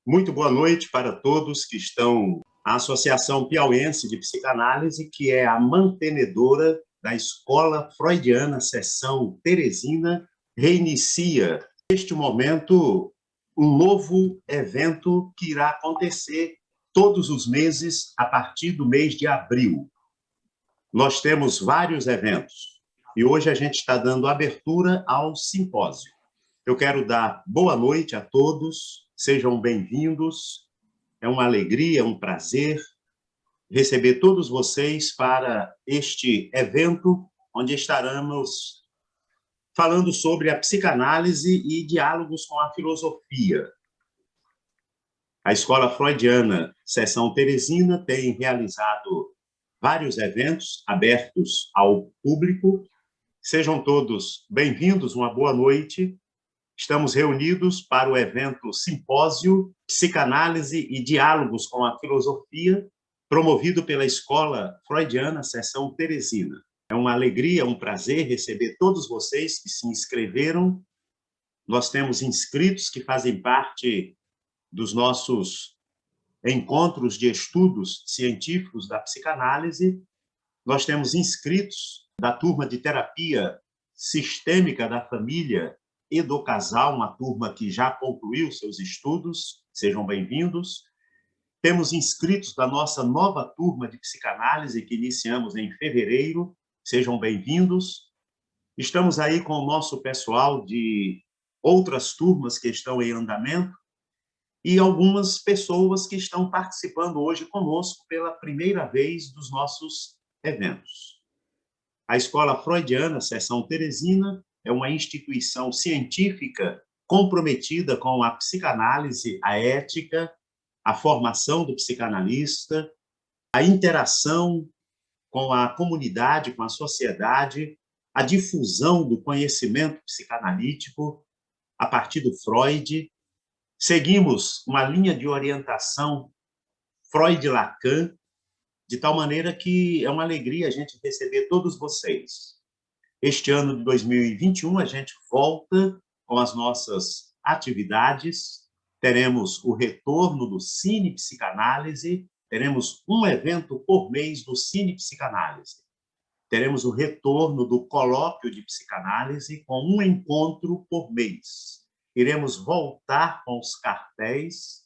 Muito boa noite para todos que estão. A Associação Piauiense de Psicanálise, que é a mantenedora da Escola Freudiana, seção Teresina, reinicia, neste momento, um novo evento que irá acontecer todos os meses a partir do mês de abril. Nós temos vários eventos e hoje a gente está dando abertura ao simpósio. Eu quero dar boa noite a todos, sejam bem-vindos. É uma alegria, um prazer receber todos vocês para este evento, onde estaremos falando sobre a psicanálise e diálogos com a filosofia. A Escola Freudiana, seção Teresina, tem realizado vários eventos abertos ao público. Sejam todos bem-vindos, uma boa noite. Estamos reunidos para o evento Simpósio, Psicanálise e Diálogos com a Filosofia, promovido pela Escola Freudiana, seção Teresina. É uma alegria, um prazer receber todos vocês que se inscreveram. Nós temos inscritos que fazem parte dos nossos encontros de estudos científicos da psicanálise. Nós temos inscritos da turma de terapia sistêmica da família e do casal, uma turma que já concluiu seus estudos, sejam bem-vindos. Temos inscritos da nossa nova turma de psicanálise, que iniciamos em fevereiro, sejam bem-vindos. Estamos aí com o nosso pessoal de outras turmas que estão em andamento e algumas pessoas que estão participando hoje conosco pela primeira vez dos nossos eventos. A Escola Freudiana, seção Teresina, é uma instituição científica comprometida com a psicanálise, a ética, a formação do psicanalista, a interação com a comunidade, com a sociedade, a difusão do conhecimento psicanalítico a partir do Freud. Seguimos uma linha de orientação Freud-Lacan, de tal maneira que é uma alegria a gente receber todos vocês. Este ano de 2021, a gente volta com as nossas atividades, teremos o retorno do Cine Psicanálise, teremos um evento por mês do Cine Psicanálise. Teremos o retorno do Colóquio de Psicanálise, com um encontro por mês. Iremos voltar com os cartéis,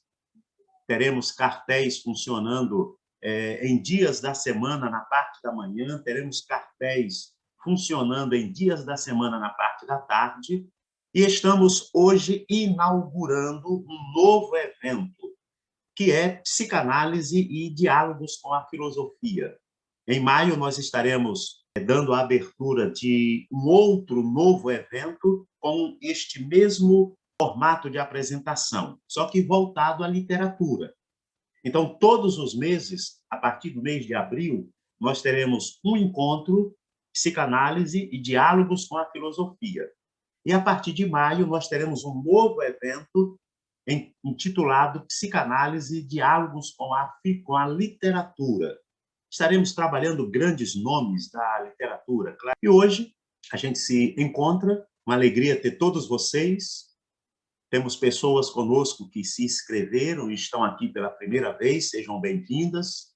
teremos cartéis funcionando em dias da semana, na parte da manhã, teremos cartéis funcionando em dias da semana na parte da tarde, e estamos hoje inaugurando um novo evento, que é Psicanálise e Diálogos com a Filosofia. Em maio, nós estaremos dando a abertura de um outro novo evento com este mesmo formato de apresentação, só que voltado à literatura. Então, todos os meses, a partir do mês de abril, nós teremos um encontro, psicanálise e diálogos com a filosofia. E a partir de maio, nós teremos um novo evento intitulado Psicanálise e Diálogos com a Literatura. Estaremos trabalhando grandes nomes da literatura. Claro. E hoje a gente se encontra, uma alegria ter todos vocês. Temos pessoas conosco que se inscreveram e estão aqui pela primeira vez, sejam bem-vindas.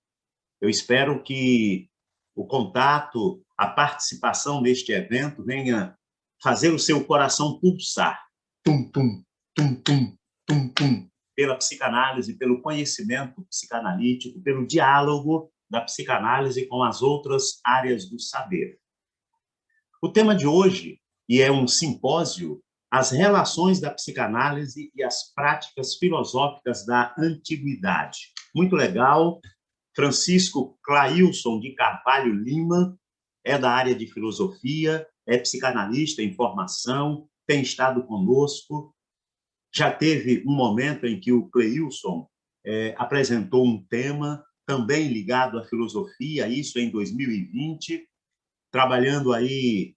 Eu espero que o contato, a participação neste evento venha fazer o seu coração pulsar, tum, tum, tum, tum, tum, tum, pela psicanálise, pelo conhecimento psicanalítico, pelo diálogo da psicanálise com as outras áreas do saber. O tema de hoje, e é um simpósio, as relações da psicanálise e as práticas filosóficas da antiguidade. Muito legal. Francisco Clailson de Carvalho Lima é da área de filosofia, é psicanalista em formação, tem estado conosco. Já teve um momento em que o Clailson apresentou um tema também ligado à filosofia, isso em 2020, trabalhando aí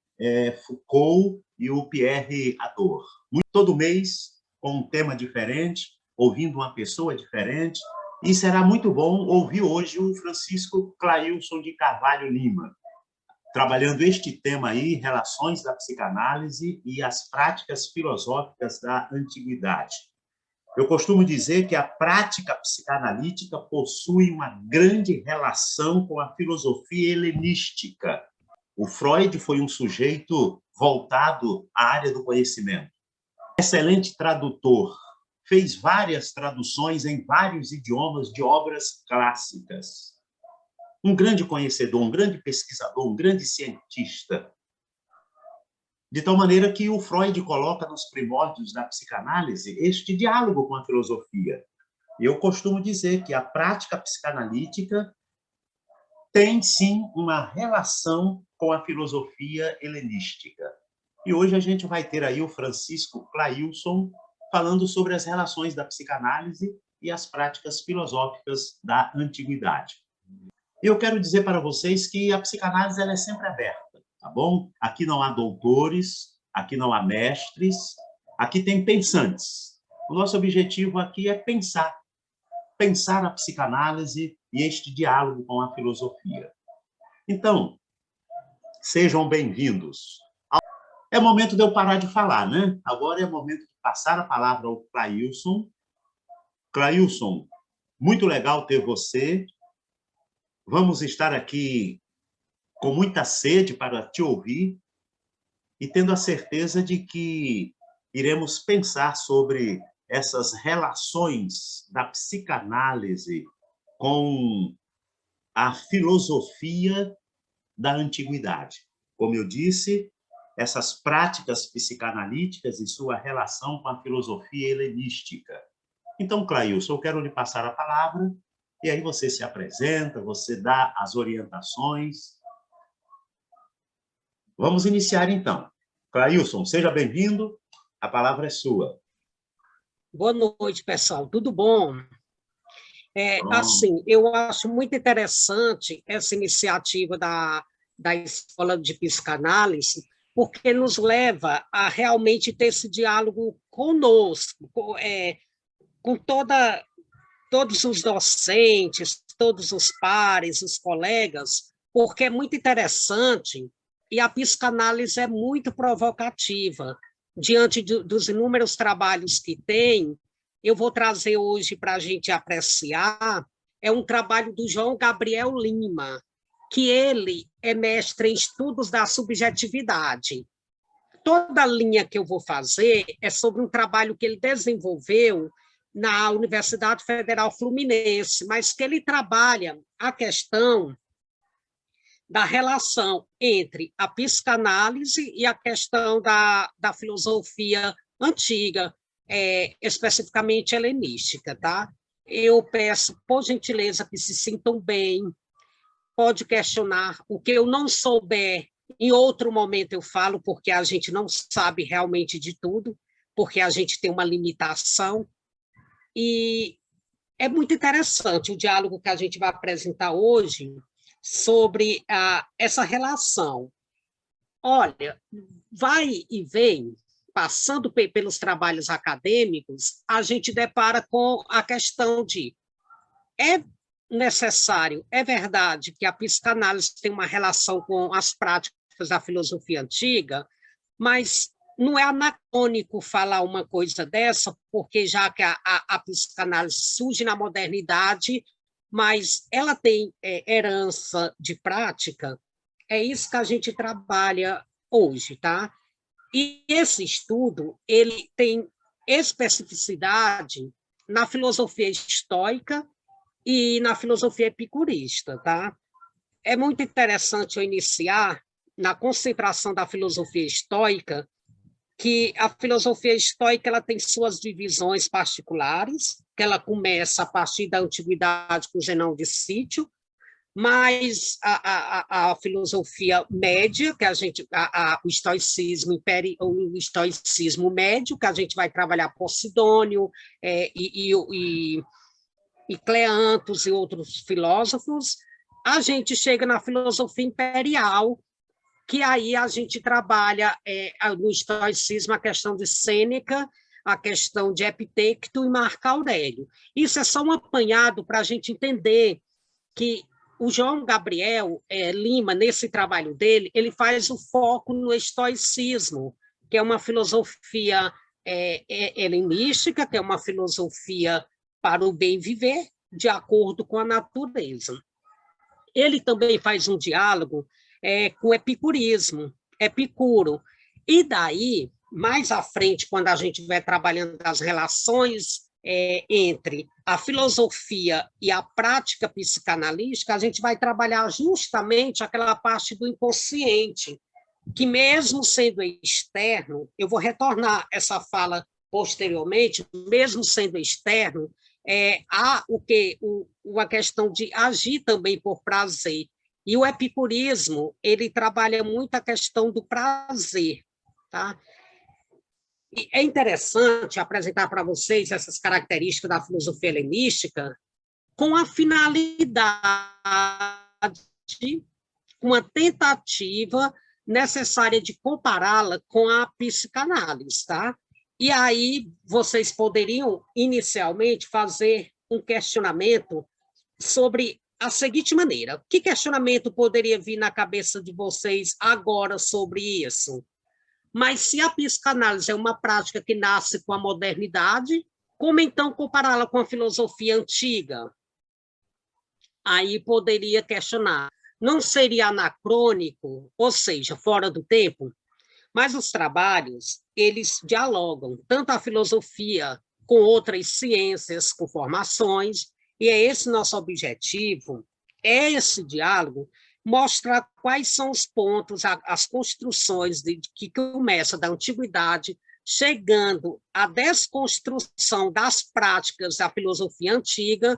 Foucault e o Pierre Hadot. Todo mês, com um tema diferente, ouvindo uma pessoa diferente, e será muito bom ouvir hoje o Francisco Clailson de Carvalho Lima, trabalhando este tema aí, relações da psicanálise e as práticas filosóficas da antiguidade. Eu costumo dizer que a prática psicanalítica possui uma grande relação com a filosofia helenística. O Freud foi um sujeito voltado à área do conhecimento. Excelente tradutor, fez várias traduções em vários idiomas de obras clássicas. Um grande conhecedor, um grande pesquisador, um grande cientista. De tal maneira que o Freud coloca nos primórdios da psicanálise este diálogo com a filosofia. E eu costumo dizer que a prática psicanalítica tem, sim, uma relação com a filosofia helenística. E hoje a gente vai ter aí o Francisco Clailson falando sobre as relações da psicanálise e as práticas filosóficas da antiguidade. Eu quero dizer para vocês que a psicanálise ela é sempre aberta. Tá bom? Aqui não há doutores, aqui não há mestres, aqui tem pensantes. O nosso objetivo aqui é pensar a psicanálise e este diálogo com a filosofia. Então, sejam bem-vindos. É momento de eu parar de falar, né? Agora é momento de passar a palavra ao Clailson. Clailson, muito legal ter você. Vamos estar aqui com muita sede para te ouvir e tendo a certeza de que iremos pensar sobre essas relações da psicanálise com a filosofia da antiguidade. Como eu disse, essas práticas psicanalíticas e sua relação com a filosofia helenística. Então, Clailson, eu quero lhe passar a palavra e aí você se apresenta, você dá as orientações. Vamos iniciar, então. Clailson, seja bem-vindo. A palavra é sua. Boa noite, pessoal. Tudo bom? Assim, eu acho muito interessante essa iniciativa da Escola de Psicanálise, porque nos leva a realmente ter esse diálogo conosco, com todos os docentes, todos os pares, os colegas, porque é muito interessante e a psicanálise é muito provocativa. Diante dos inúmeros trabalhos que tem, eu vou trazer hoje para a gente apreciar, é um trabalho do João Gabriel Lima, que ele é mestre em estudos da subjetividade. Toda a linha que eu vou fazer é sobre um trabalho que ele desenvolveu na Universidade Federal Fluminense, mas que ele trabalha a questão da relação entre a psicanálise e a questão da filosofia antiga, especificamente helenística, tá? Eu peço, por gentileza, que se sintam bem, pode questionar o que eu não souber, em outro momento eu falo, porque a gente não sabe realmente de tudo, porque a gente tem uma limitação, e é muito interessante o diálogo que a gente vai apresentar hoje sobre essa relação. Olha, vai e vem, passando pelos trabalhos acadêmicos, a gente depara com a questão de é necessário, é verdade que a psicanálise tem uma relação com as práticas da filosofia antiga, mas não é anacrônico falar uma coisa dessa, porque já que a psicanálise surge na modernidade, mas ela tem herança de prática, é isso que a gente trabalha hoje, tá? E esse estudo, ele tem especificidade na filosofia estoica e na filosofia epicurista, tá? É muito interessante eu iniciar na concentração da filosofia estoica, que a filosofia estoica ela tem suas divisões particulares, que ela começa a partir da antiguidade com Zenão de Sítio, mas a filosofia média, que a gente, o estoicismo médio, que a gente vai trabalhar Posidônio e Cleantos e outros filósofos, a gente chega na filosofia imperial, que aí a gente trabalha no estoicismo a questão de Sêneca, a questão de Epicteto e Marco Aurélio. Isso é só um apanhado para a gente entender que o João Gabriel Lima, nesse trabalho dele, ele faz o foco no estoicismo, que é uma filosofia helenística, que é uma filosofia para o bem viver, de acordo com a natureza. Ele também faz um diálogo com o epicurismo, Epicuro. E daí, mais à frente, quando a gente vai trabalhando as relações entre a filosofia e a prática psicanalítica, a gente vai trabalhar justamente aquela parte do inconsciente, que mesmo sendo externo, eu vou retornar essa fala posteriormente, mesmo sendo externo, há a questão de agir também por prazer. E o epicurismo, ele trabalha muito a questão do prazer, tá? E é interessante apresentar para vocês essas características da filosofia helenística com a finalidade, uma tentativa necessária de compará-la com a psicanálise, tá? E aí vocês poderiam, inicialmente, fazer um questionamento sobre a seguinte maneira: que questionamento poderia vir na cabeça de vocês agora sobre isso? Mas se a psicanálise é uma prática que nasce com a modernidade, como então compará-la com a filosofia antiga? Aí poderia questionar: não seria anacrônico, ou seja, fora do tempo? Mas os trabalhos, eles dialogam tanto a filosofia com outras ciências, com formações, e é esse nosso objetivo, é esse diálogo, mostrar quais são os pontos, as construções que começam da antiguidade, chegando à desconstrução das práticas da filosofia antiga,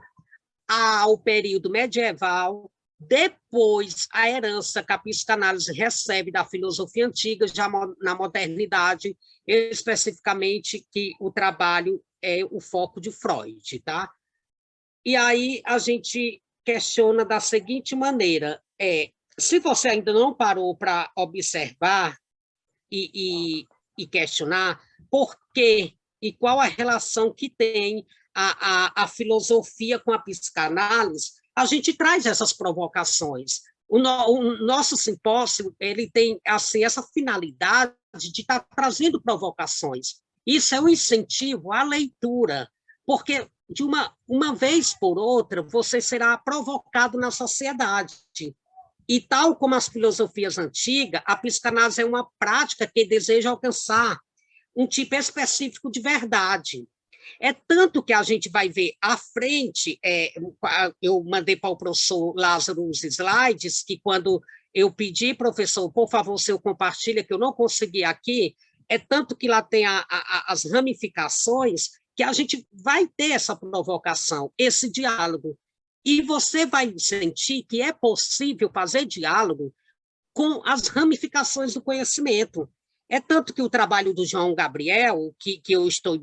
ao período medieval, depois a herança que a psicanálise recebe da filosofia antiga, já na modernidade, especificamente que o trabalho é o foco de Freud, tá? E aí a gente questiona da seguinte maneira: se você ainda não parou para observar e questionar por quê e qual a relação que tem a filosofia com a psicanálise, a gente traz essas provocações. O nosso simpósio, ele tem assim essa finalidade de estar trazendo provocações. Isso é um incentivo à leitura, porque de uma vez por outra você será provocado na sociedade. E tal como as filosofias antigas, a psicanálise é uma prática que deseja alcançar um tipo específico de verdade. É tanto que a gente vai ver à frente, eu mandei para o professor Lázaro os slides, que quando eu pedi, professor, por favor, o senhor compartilha, que eu não consegui aqui, é tanto que lá tem as ramificações, que a gente vai ter essa provocação, esse diálogo. E você vai sentir que é possível fazer diálogo com as ramificações do conhecimento. É tanto que o trabalho do João Gabriel, que eu estou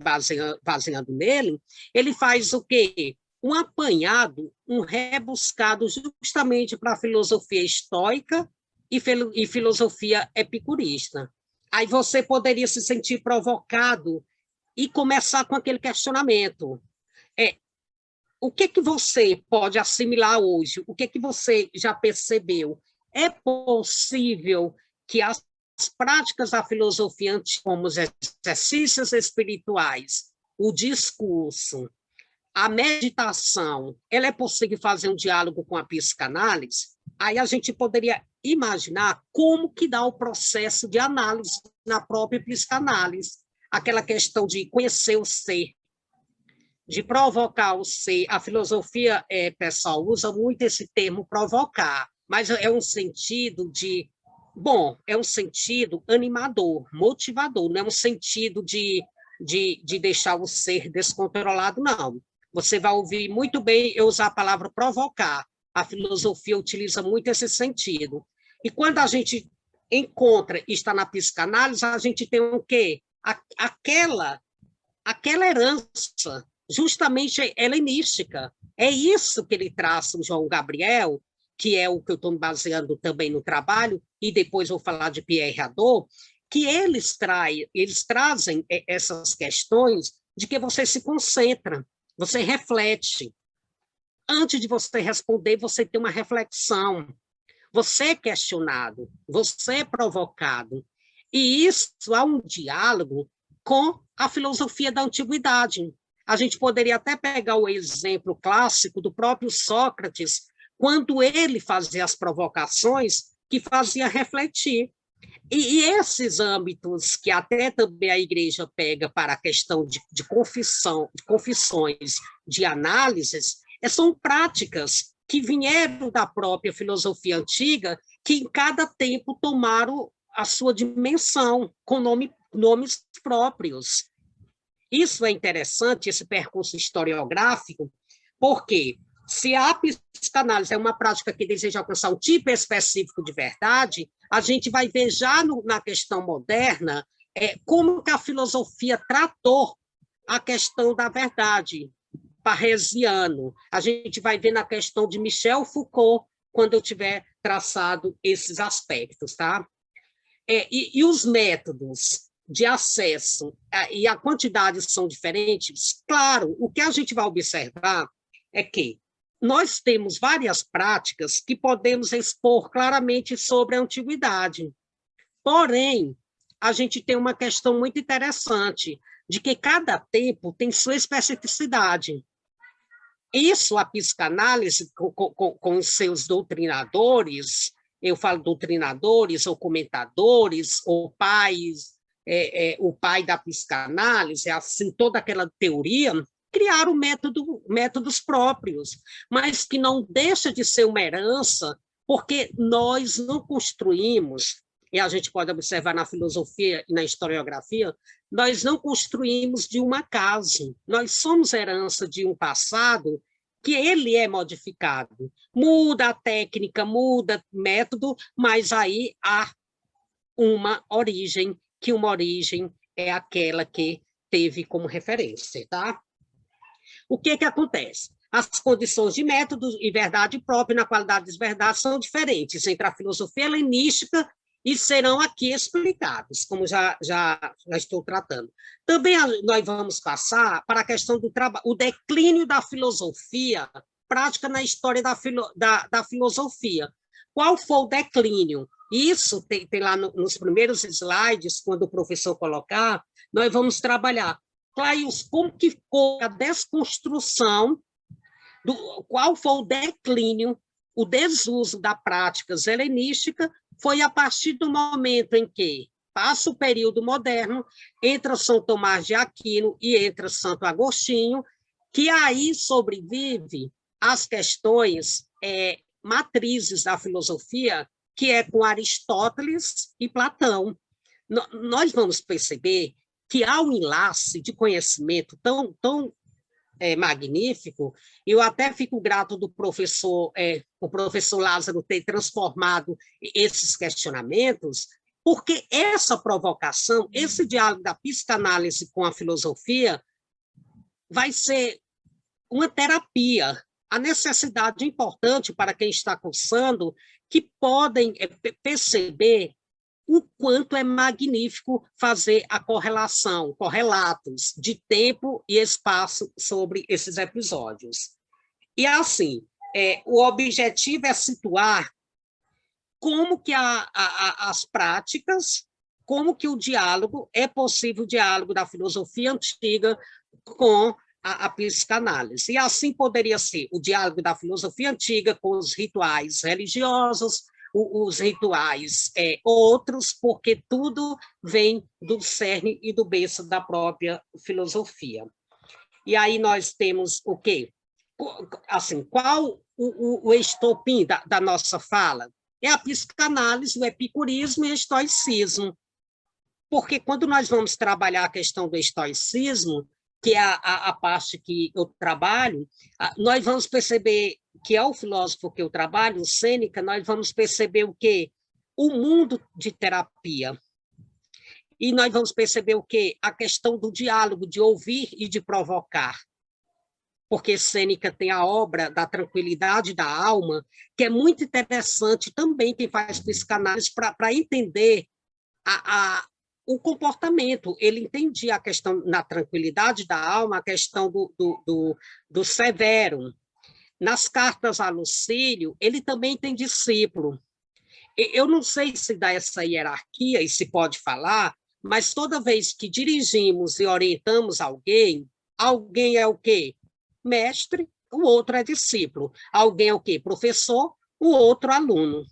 baseando nele, ele faz o quê? Um apanhado, um rebuscado justamente para a filosofia estoica e filosofia epicurista. Aí você poderia se sentir provocado e começar com aquele questionamento. O que você pode assimilar hoje? O que você já percebeu? É possível que as práticas da filosofia antiga, como os exercícios espirituais, o discurso, a meditação, ela é possível fazer um diálogo com a psicanálise? Aí a gente poderia imaginar como que dá o processo de análise na própria psicanálise, aquela questão de conhecer o ser, de provocar o ser. A filosofia, pessoal, usa muito esse termo provocar, mas é um sentido de, é um sentido animador, motivador, não é um sentido de deixar o ser descontrolado, não. Você vai ouvir muito bem eu usar a palavra provocar. A filosofia utiliza muito esse sentido. E quando a gente encontra e está na psicanálise, a gente tem o quê? Aquela herança justamente helenística. É isso que ele traça, o João Gabriel, que é o que eu estou me baseando também no trabalho, e depois vou falar de Pierre Hadot, que eles trazem essas questões de que você se concentra, você reflete. Antes de você responder, você tem uma reflexão. Você é questionado, você é provocado. E isso há um diálogo com a filosofia da antiguidade. A gente poderia até pegar o exemplo clássico do próprio Sócrates, quando ele fazia as provocações que fazia refletir. E esses âmbitos que até também a igreja pega para a questão de confissões, de análises, são práticas que vieram da própria filosofia antiga, que em cada tempo tomaram a sua dimensão, com nomes próprios. Isso é interessante, esse percurso historiográfico, porque se a psicanálise é uma prática que deseja alcançar um tipo específico de verdade, a gente vai ver já na questão moderna como que a filosofia tratou a questão da verdade, parresiano. A gente vai ver na questão de Michel Foucault, quando eu tiver traçado esses aspectos, tá? E os métodos de acesso e a quantidade são diferentes, claro, o que a gente vai observar é que nós temos várias práticas que podemos expor claramente sobre a antiguidade. Porém, a gente tem uma questão muito interessante, de que cada tempo tem sua especificidade. Isso, a psicanálise, com os seus doutrinadores, eu falo doutrinadores, ou comentadores, ou pais, o pai da psicanálise, assim, toda aquela teoria, criaram métodos próprios, mas que não deixa de ser uma herança, porque nós não construímos, e a gente pode observar na filosofia e na historiografia, nós não construímos de um acaso, nós somos herança de um passado que ele é modificado. Muda a técnica, muda o método, mas aí há uma origem, que uma origem é aquela que teve como referência, tá? O que acontece? As condições de método e verdade própria na qualidade de verdade são diferentes entre a filosofia helenística e serão aqui explicados, como já estou tratando. Também nós vamos passar para a questão do o declínio da filosofia prática na história da filosofia. Qual foi o declínio? Isso tem lá nos primeiros slides, quando o professor colocar, nós vamos trabalhar. Claius, como que ficou a desconstrução, qual foi o declínio, o desuso da prática helenística, foi a partir do momento em que passa o período moderno, entra São Tomás de Aquino e entra Santo Agostinho, que aí sobrevive as questões matrizes da filosofia, que é com Aristóteles e Platão. Nós vamos perceber que há um enlace de conhecimento tão magnífico. Eu até fico grato do professor, o professor Lázaro ter transformado esses questionamentos, porque essa provocação, esse diálogo da psicanálise com a filosofia vai ser uma terapia. A necessidade importante para quem está cursando, que podem perceber o quanto é magnífico fazer a correlação, correlatos de tempo e espaço sobre esses episódios. E, assim, o objetivo é situar como que as práticas, como que o diálogo, é possível o diálogo da filosofia antiga com a psicanálise. E assim poderia ser o diálogo da filosofia antiga com os rituais religiosos, os rituais outros, porque tudo vem do cerne e do berço da própria filosofia. E aí nós temos o quê? Assim, qual o estopim da nossa fala? É a psicanálise, o epicurismo e o estoicismo. Porque quando nós vamos trabalhar a questão do estoicismo, que é a parte que eu trabalho, nós vamos perceber que é o filósofo que eu trabalho, o Sêneca, nós vamos perceber o quê? O mundo de terapia. E nós vamos perceber o quê? A questão do diálogo, de ouvir e de provocar. Porque Sêneca tem a obra da tranquilidade da alma, que é muito interessante também quem faz psicanálise para entender o comportamento. Ele entendia a questão na tranquilidade da alma, a questão do severo. Nas cartas a Lucílio, ele também tem discípulo. Eu não sei se dá essa hierarquia e se pode falar, mas toda vez que dirigimos e orientamos alguém, alguém é o quê? Mestre, o outro é discípulo. Alguém é o quê? Professor, o outro aluno.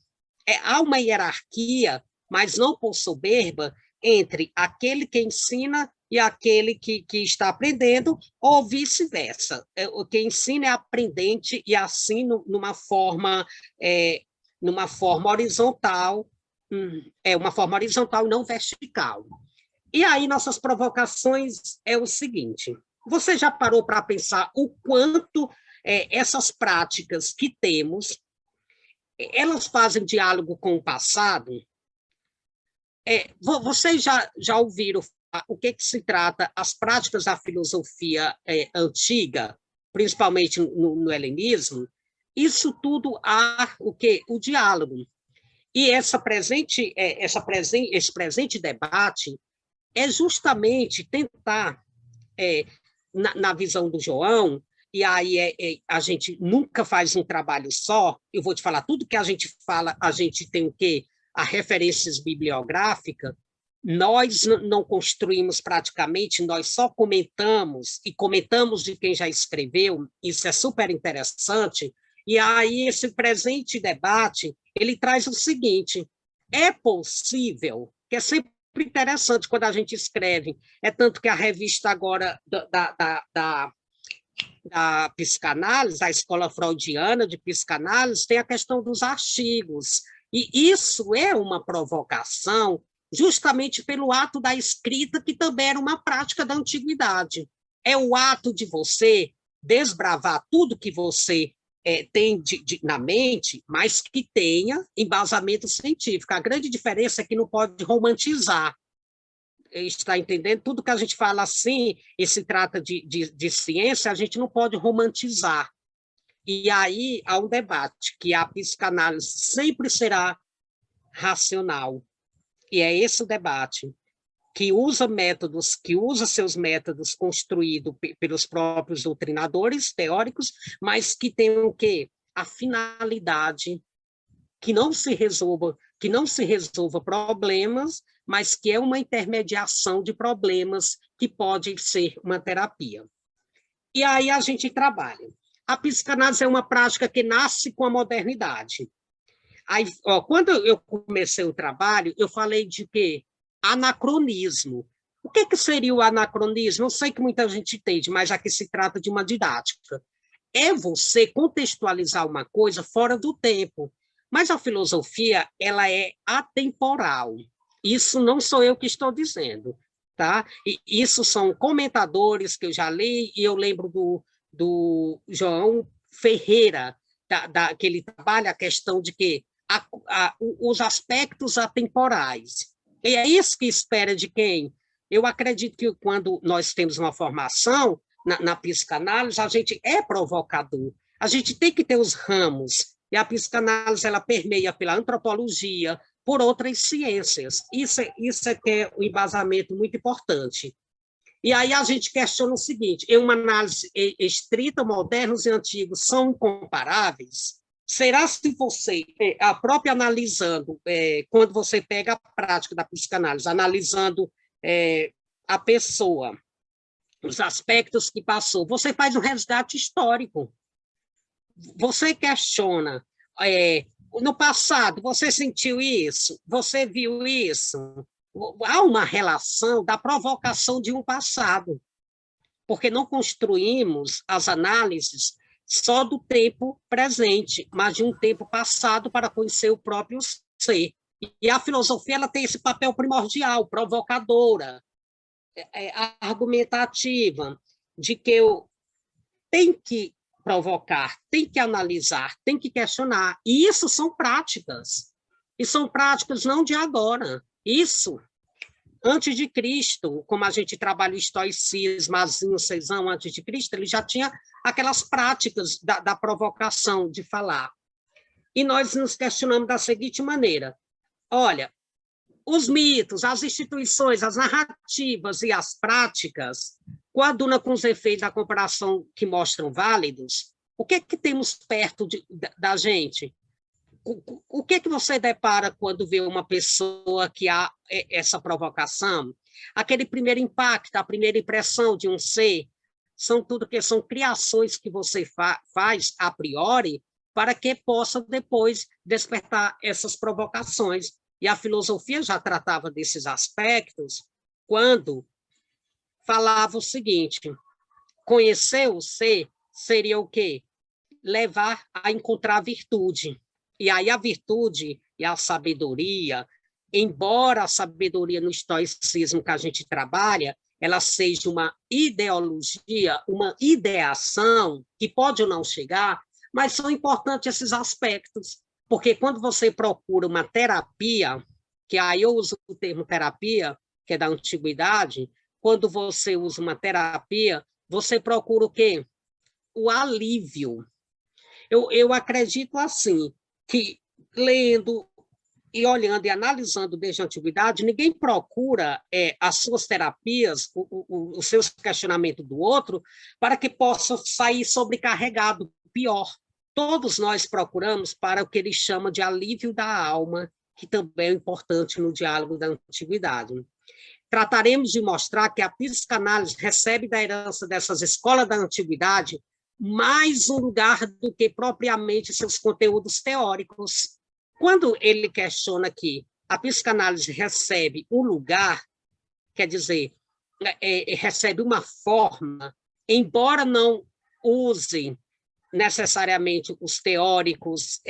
Há uma hierarquia, mas não por soberba, entre aquele que ensina e aquele que está aprendendo, ou vice-versa. O que ensina é aprendente e assim numa forma horizontal, uma forma horizontal, não vertical. E aí nossas provocações é o seguinte: você já parou para pensar o quanto essas práticas que temos, elas fazem diálogo com o passado? Vocês já ouviram o que se trata as práticas da filosofia antiga, principalmente no helenismo? Isso tudo há o quê? O diálogo. E esse presente debate é justamente tentar, na visão do João, e aí a gente nunca faz um trabalho só, eu vou te falar, tudo que a gente fala, a gente tem o quê? As referências bibliográficas, nós não construímos praticamente, nós só comentamos, e comentamos de quem já escreveu, isso é super interessante, e aí esse presente debate, ele traz o seguinte: é possível, que é sempre interessante quando a gente escreve, é tanto que a revista agora da psicanálise, a escola freudiana de psicanálise, tem a questão dos artigos. E isso é uma provocação justamente pelo ato da escrita, que também era uma prática da antiguidade. É o ato de você desbravar tudo que você tem na mente, mas que tenha embasamento científico. A grande diferença é que não pode romantizar. Está entendendo? Tudo que a gente fala assim, e se trata de ciência, a gente não pode romantizar. E aí há um debate, que a psicanálise sempre será racional. E é esse o debate, que usa seus métodos construídos pelos próprios doutrinadores teóricos, mas que tem o quê? A finalidade que não se resolva problemas, mas que é uma intermediação de problemas que pode ser uma terapia. E aí a gente trabalha. A psicanálise é uma prática que nasce com a modernidade. Aí, quando eu comecei o trabalho, eu falei de quê? Anacronismo. O que seria o anacronismo? Eu sei que muita gente entende, mas aqui se trata de uma didática. É você contextualizar uma coisa fora do tempo. Mas a filosofia, ela é atemporal. Isso não sou eu que estou dizendo, tá? E isso são comentadores que eu já li, e eu lembro do João Ferreira, que ele trabalha a questão de que os aspectos atemporais. E é isso que espera de quem? Eu acredito que quando nós temos uma formação na psicanálise, a gente é provocador. A gente tem que ter os ramos. E a psicanálise, ela permeia pela antropologia, por outras ciências. Isso é que é um embasamento muito importante. E aí a gente questiona o seguinte: em uma análise estrita, modernos e antigos são incomparáveis? Será se você, a própria analisando, quando você pega a prática da psicanálise, analisando a pessoa, os aspectos que passou, você faz um resgate histórico. Você questiona, no passado, você sentiu isso? Você viu isso? Há uma relação da provocação de um passado, porque não construímos as análises só do tempo presente, mas de um tempo passado para conhecer o próprio ser. E a filosofia, ela tem esse papel primordial, provocadora, argumentativa, de que eu tenho que provocar, tem que analisar, tem que questionar. E isso são práticas. E são práticas não de agora. Isso, antes de Cristo, como a gente trabalha o estoicismo, Mazinho, Cezão, antes de Cristo, ele já tinha aquelas práticas da provocação, de falar. E nós nos questionamos da seguinte maneira: olha, os mitos, as instituições, as narrativas e as práticas, coaduna com os efeitos da comparação que mostram válidos, o que é que temos perto da gente? O que é que você depara quando vê uma pessoa que há essa provocação? Aquele primeiro impacto, a primeira impressão de um ser, são tudo que são criações que você faz a priori para que possa depois despertar essas provocações. E a filosofia já tratava desses aspectos quando falava o seguinte: conhecer o ser seria o quê? Levar a encontrar a virtude. E aí a virtude e a sabedoria, embora a sabedoria no estoicismo que a gente trabalha, ela seja uma ideologia, uma ideação, que pode ou não chegar, mas são importantes esses aspectos, porque quando você procura uma terapia, que aí eu uso o termo terapia, que é da antiguidade, quando você usa uma terapia, você procura o quê? O alívio. Eu acredito assim, que lendo e olhando e analisando desde a antiguidade, ninguém procura as suas terapias, os seus questionamentos do outro, para que possa sair sobrecarregado, pior. Todos nós procuramos para o que ele chama de alívio da alma, que também é importante no diálogo da antiguidade. Trataremos de mostrar que a psicanálise recebe da herança dessas escolas da antiguidade mais um lugar do que propriamente seus conteúdos teóricos. Quando ele questiona que a psicanálise recebe um lugar, quer dizer, recebe uma forma, embora não use necessariamente os teóricos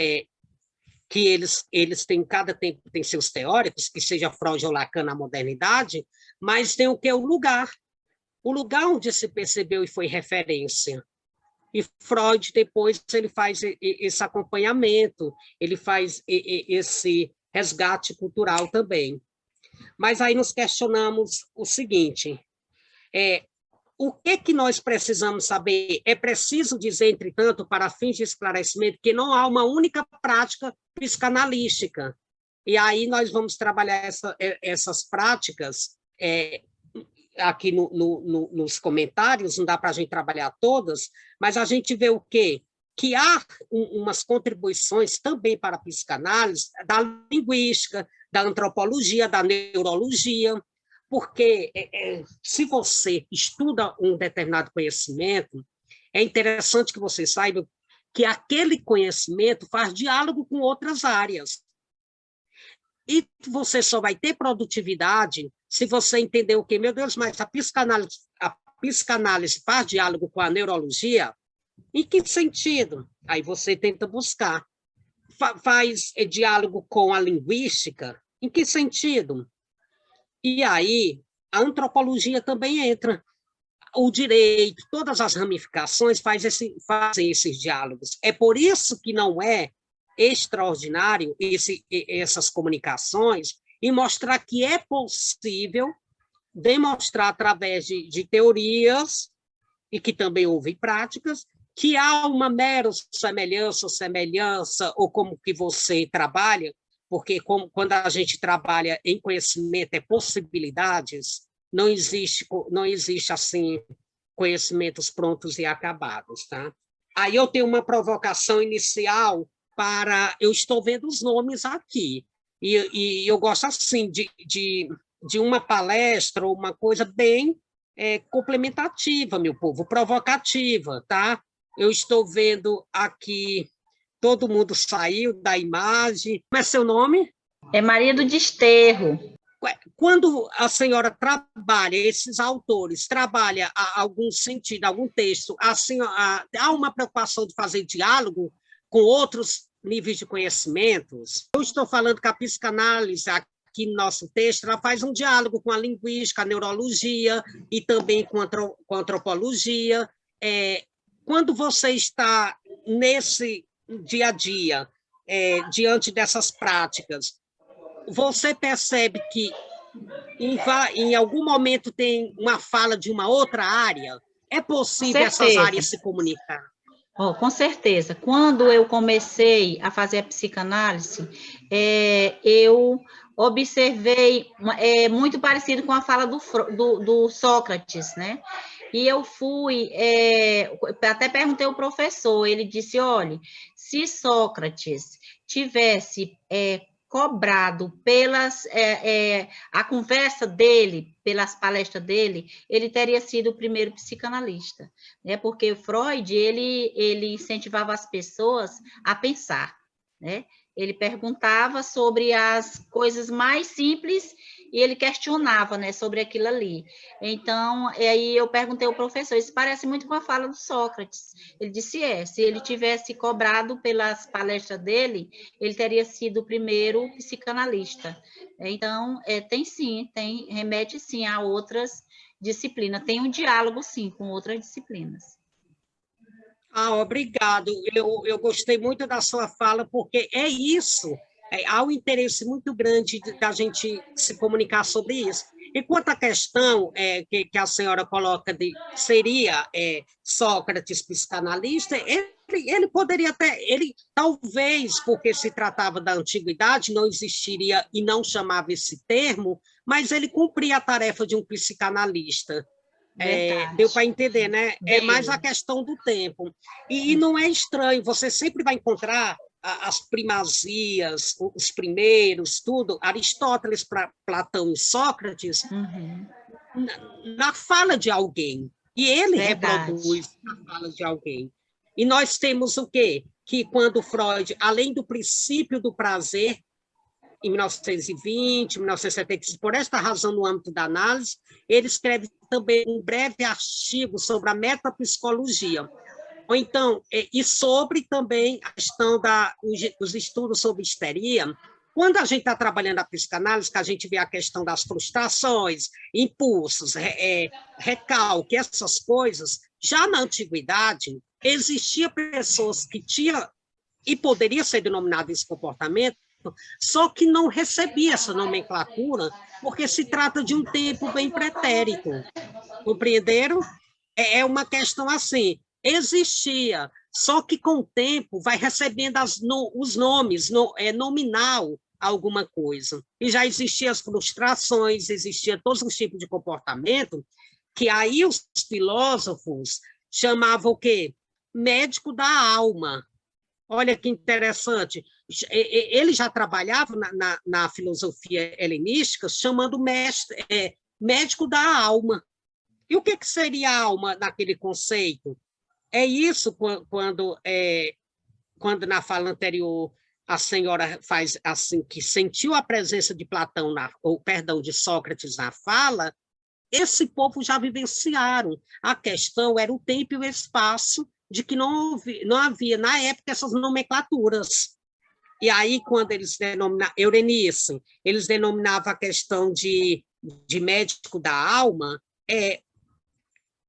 que eles têm, cada tempo tem seus teóricos, que seja Freud ou Lacan na modernidade, mas tem o que? O lugar onde se percebeu e foi referência. E Freud, depois, ele faz esse acompanhamento, ele faz esse resgate cultural também. Mas aí nos questionamos o seguinte, o que nós precisamos saber? É preciso dizer, entretanto, para fins de esclarecimento, que não há uma única prática psicanalística. E aí nós vamos trabalhar essas práticas aqui nos comentários, não dá para a gente trabalhar todas, mas a gente vê o quê? Que há umas contribuições também para a psicanálise da linguística, da antropologia, da neurologia, porque se você estuda um determinado conhecimento, é interessante que você saiba que aquele conhecimento faz diálogo com outras áreas. E você só vai ter produtividade se você entender o quê? Meu Deus, mas a psicanálise faz diálogo com a neurologia? Em que sentido? Aí você tenta buscar. Faz diálogo com a linguística? Em que sentido? E aí a antropologia também entra. O direito, todas as ramificações fazem esses diálogos. É por isso que não é extraordinário essas comunicações e mostrar que é possível demonstrar através de teorias e que também houve práticas que há uma mera semelhança ou como que você trabalha, porque quando a gente trabalha em conhecimento é possibilidades, não existe assim conhecimentos prontos e acabados, tá? Aí eu tenho uma provocação inicial eu estou vendo os nomes aqui, e eu gosto assim de uma palestra ou uma coisa bem complementativa, meu povo, provocativa, tá? Eu estou vendo aqui, todo mundo saiu da imagem. Como é seu nome? É Maria do Desterro. Quando a senhora trabalha, esses autores trabalham algum sentido, algum texto, assim, há uma preocupação de fazer diálogo com outros níveis de conhecimentos? Eu estou falando que a psicanálise, aqui no nosso texto, ela faz um diálogo com a linguística, a neurologia e também com a antropologia. Quando você está nesse dia a dia, diante dessas práticas, você percebe que em algum momento tem uma fala de uma outra área? É possível essas áreas se comunicar? Com certeza. Quando eu comecei a fazer a psicanálise, eu observei muito parecido com a fala do Sócrates, né? E eu fui, até perguntei ao professor, ele disse, olha, se Sócrates tivesse cobrado a conversa dele, pelas palestras dele, ele teria sido o primeiro psicanalista, né? Porque Freud, ele incentivava as pessoas a pensar, né? Ele perguntava sobre as coisas mais simples e ele questionava, né, sobre aquilo ali. Então, aí eu perguntei ao professor, isso parece muito com a fala do Sócrates. Ele disse, se ele tivesse cobrado pelas palestras dele, ele teria sido o primeiro psicanalista. Então, remete sim a outras disciplinas, tem um diálogo sim com outras disciplinas. Obrigado. Eu gostei muito da sua fala, porque é isso. Há um interesse muito grande da gente se comunicar sobre isso. E quanto à questão que a senhora coloca de seria Sócrates psicanalista, ele poderia até, talvez, porque se tratava da antiguidade, não existiria e não chamava esse termo, mas ele cumpria a tarefa de um psicanalista. Deu para entender, né? É mais a questão do tempo. E não é estranho, você sempre vai encontrar as primazias, os primeiros, tudo, Aristóteles, Platão e Sócrates, na fala de alguém. E ele reproduz a fala de alguém. E nós temos o quê? Que quando Freud, além do princípio do prazer, em 1920, 1975, por esta razão, no âmbito da análise, ele escreve também um breve artigo sobre a metapsicologia, ou então, e sobre também a questão dos estudos sobre histeria. Quando a gente está trabalhando a psicanálise, que a gente vê a questão das frustrações, impulsos, recalque, essas coisas, já na antiguidade, existia pessoas que tinham, e poderia ser denominado esse comportamento, só que não recebia essa nomenclatura, porque se trata de um tempo bem pretérito. Compreenderam? É uma questão assim, existia, só que com o tempo vai recebendo os nomes, nominal alguma coisa. E já existiam as frustrações, existia todos os tipos de comportamento, que aí os filósofos chamavam o quê? Médico da alma. Olha que interessante. Ele já trabalhava na filosofia helenística chamando médico da alma. E o que seria a alma naquele conceito? É isso quando na fala anterior a senhora faz assim, que sentiu a presença de Platão, de Sócrates na fala, esse povo já vivenciaram. A questão era o tempo e o espaço, de que não havia, na época, essas nomenclaturas. E aí, quando eles denominavam, Eurenice, eles denominavam a questão de médico da alma,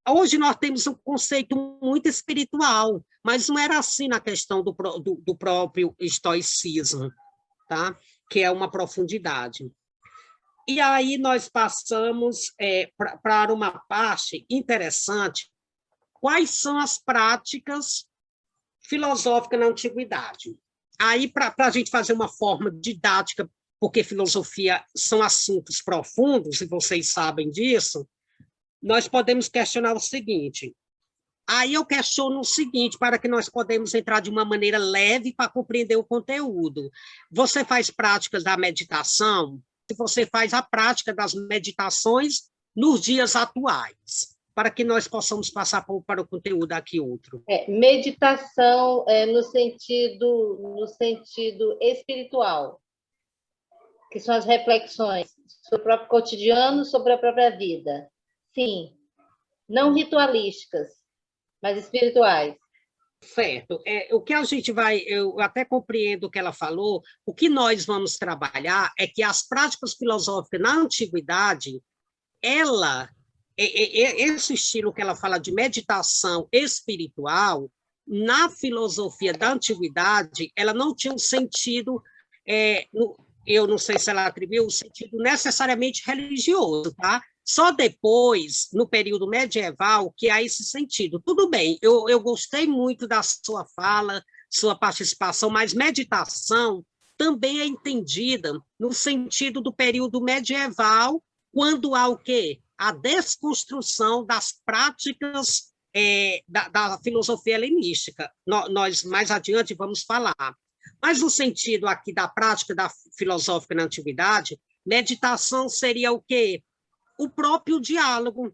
hoje nós temos um conceito muito espiritual, mas não era assim na questão do próprio estoicismo, tá? Que é uma profundidade. E aí nós passamos para uma parte interessante. Quais são as práticas filosóficas na antiguidade? Aí, para a gente fazer uma forma didática, porque filosofia são assuntos profundos, e vocês sabem disso, nós podemos questionar o seguinte. Aí eu questiono o seguinte, para que nós podemos entrar de uma maneira leve para compreender o conteúdo. Você faz práticas da meditação? Se você faz a prática das meditações nos dias atuais, para que nós possamos passar para o conteúdo aqui outro. Meditação no sentido espiritual, que são as reflexões sobre o próprio cotidiano, sobre a própria vida. Sim, não ritualísticas, mas espirituais. Certo. O que a gente eu até compreendo o que ela falou, o que nós vamos trabalhar é que as práticas filosóficas na antiguidade, esse estilo que ela fala de meditação espiritual, na filosofia da antiguidade, ela não tinha um sentido, eu não sei se ela atribuiu, um sentido necessariamente religioso, tá? Só depois, no período medieval, que há esse sentido. Tudo bem, eu gostei muito da sua fala, sua participação, mas meditação também é entendida no sentido do período medieval, quando há o quê? A desconstrução das práticas da filosofia helenística. Nós, mais adiante, vamos falar. Mas no sentido aqui da prática da filosófica na antiguidade, meditação seria o quê? O próprio diálogo.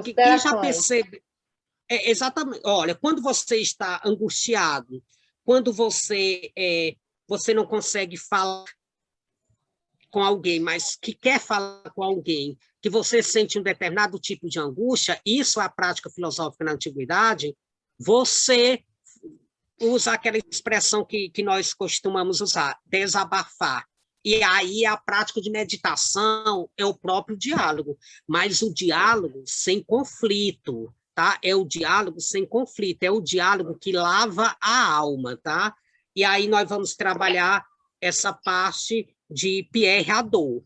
Que já percebe... exatamente. Olha, quando você está angustiado, quando você não consegue falar com alguém, mas que quer falar com alguém, que você sente um determinado tipo de angústia, isso é a prática filosófica na antiguidade, você usa aquela expressão que nós costumamos usar, desabafar. E aí a prática de meditação é o próprio diálogo, mas o diálogo sem conflito, tá? É o diálogo sem conflito, é o diálogo que lava a alma, tá? E aí nós vamos trabalhar essa parte de Pierre Hadot,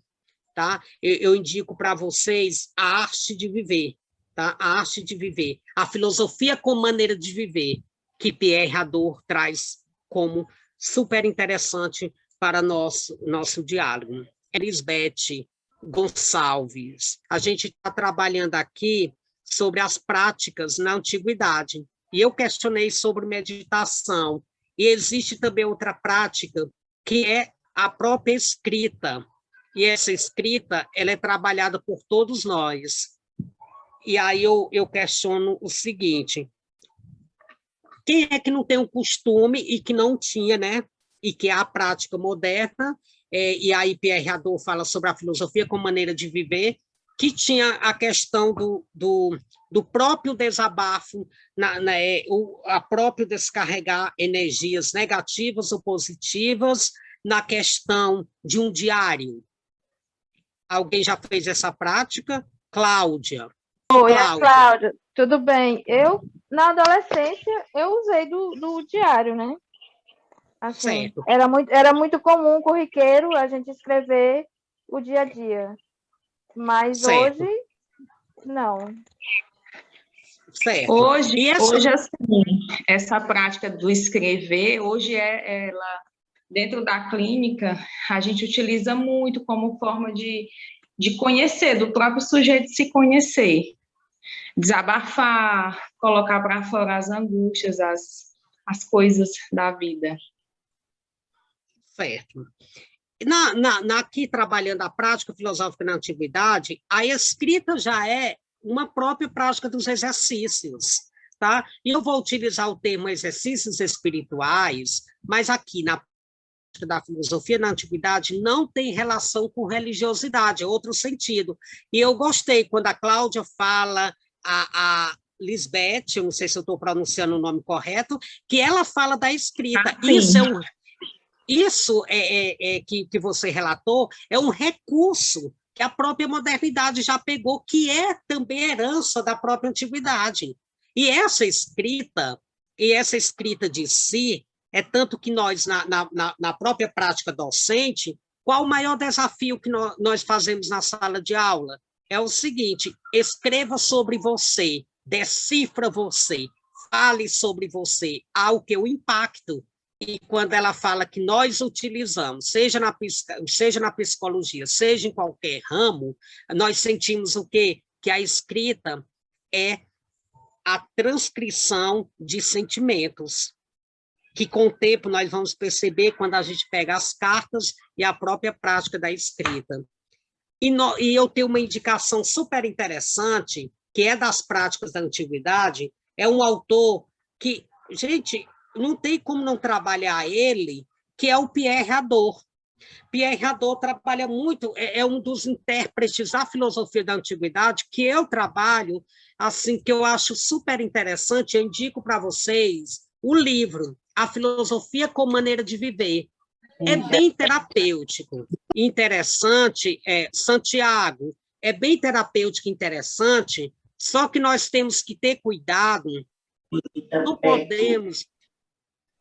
tá? Eu indico para vocês a arte de viver, tá? A arte de viver, a filosofia como maneira de viver, que Pierre Hadot traz como super interessante para nosso diálogo. Elisbeth Gonçalves, a gente está trabalhando aqui sobre as práticas na antiguidade, e eu questionei sobre meditação, e existe também outra prática, que é a própria escrita, e essa escrita, ela é trabalhada por todos nós. E aí eu questiono o seguinte: quem é que não tem um costume e que não tinha, né? E que é a prática moderna, e aí Pierre Hadot fala sobre a filosofia como maneira de viver, que tinha a questão do próprio desabafo, a próprio descarregar energias negativas ou positivas na questão de um diário. Alguém já fez essa prática? Cláudia. Oi, Cláudia. Tudo bem. Eu, na adolescência, eu usei do diário, né? Assim, certo. Era muito comum, corriqueiro, a gente escrever o dia a dia. Mas certo. Hoje, não. Certo. Hoje, assim, essa prática do escrever, hoje ela, dentro da clínica, a gente utiliza muito como forma de conhecer, do próprio sujeito se conhecer. Desabafar, colocar para fora as angústias, as coisas da vida. Certo. Aqui, trabalhando a prática filosófica na antiguidade, a escrita já é uma própria prática dos exercícios, tá? E eu vou utilizar o termo exercícios espirituais, mas aqui na prática da filosofia na antiguidade não tem relação com religiosidade, é outro sentido. E eu gostei quando a Cláudia fala, a Lisbeth, eu não sei se eu estou pronunciando o nome correto, que ela fala da escrita. Isso que você relatou é um recurso que a própria modernidade já pegou, que é também herança da própria antiguidade. E essa escrita de si, é tanto que nós, na própria prática docente, qual o maior desafio que nós fazemos na sala de aula? É o seguinte: escreva sobre você, decifra você, fale sobre você, há o que o impacto. E quando ela fala que nós utilizamos, seja na psicologia, seja em qualquer ramo, nós sentimos o quê? Que a escrita é a transcrição de sentimentos, que com o tempo nós vamos perceber quando a gente pega as cartas e a própria prática da escrita. E eu tenho uma indicação super interessante, que é das práticas da antiguidade, é um autor que, gente, não tem como não trabalhar ele, que é o Pierre Hadot. Pierre Hadot trabalha muito, é um dos intérpretes da filosofia da antiguidade, que eu trabalho, assim, que eu acho super interessante. Eu indico para vocês o livro, A Filosofia como Maneira de Viver. É bem terapêutico, interessante, Santiago, é bem terapêutico e interessante, só que nós temos que ter cuidado, não podemos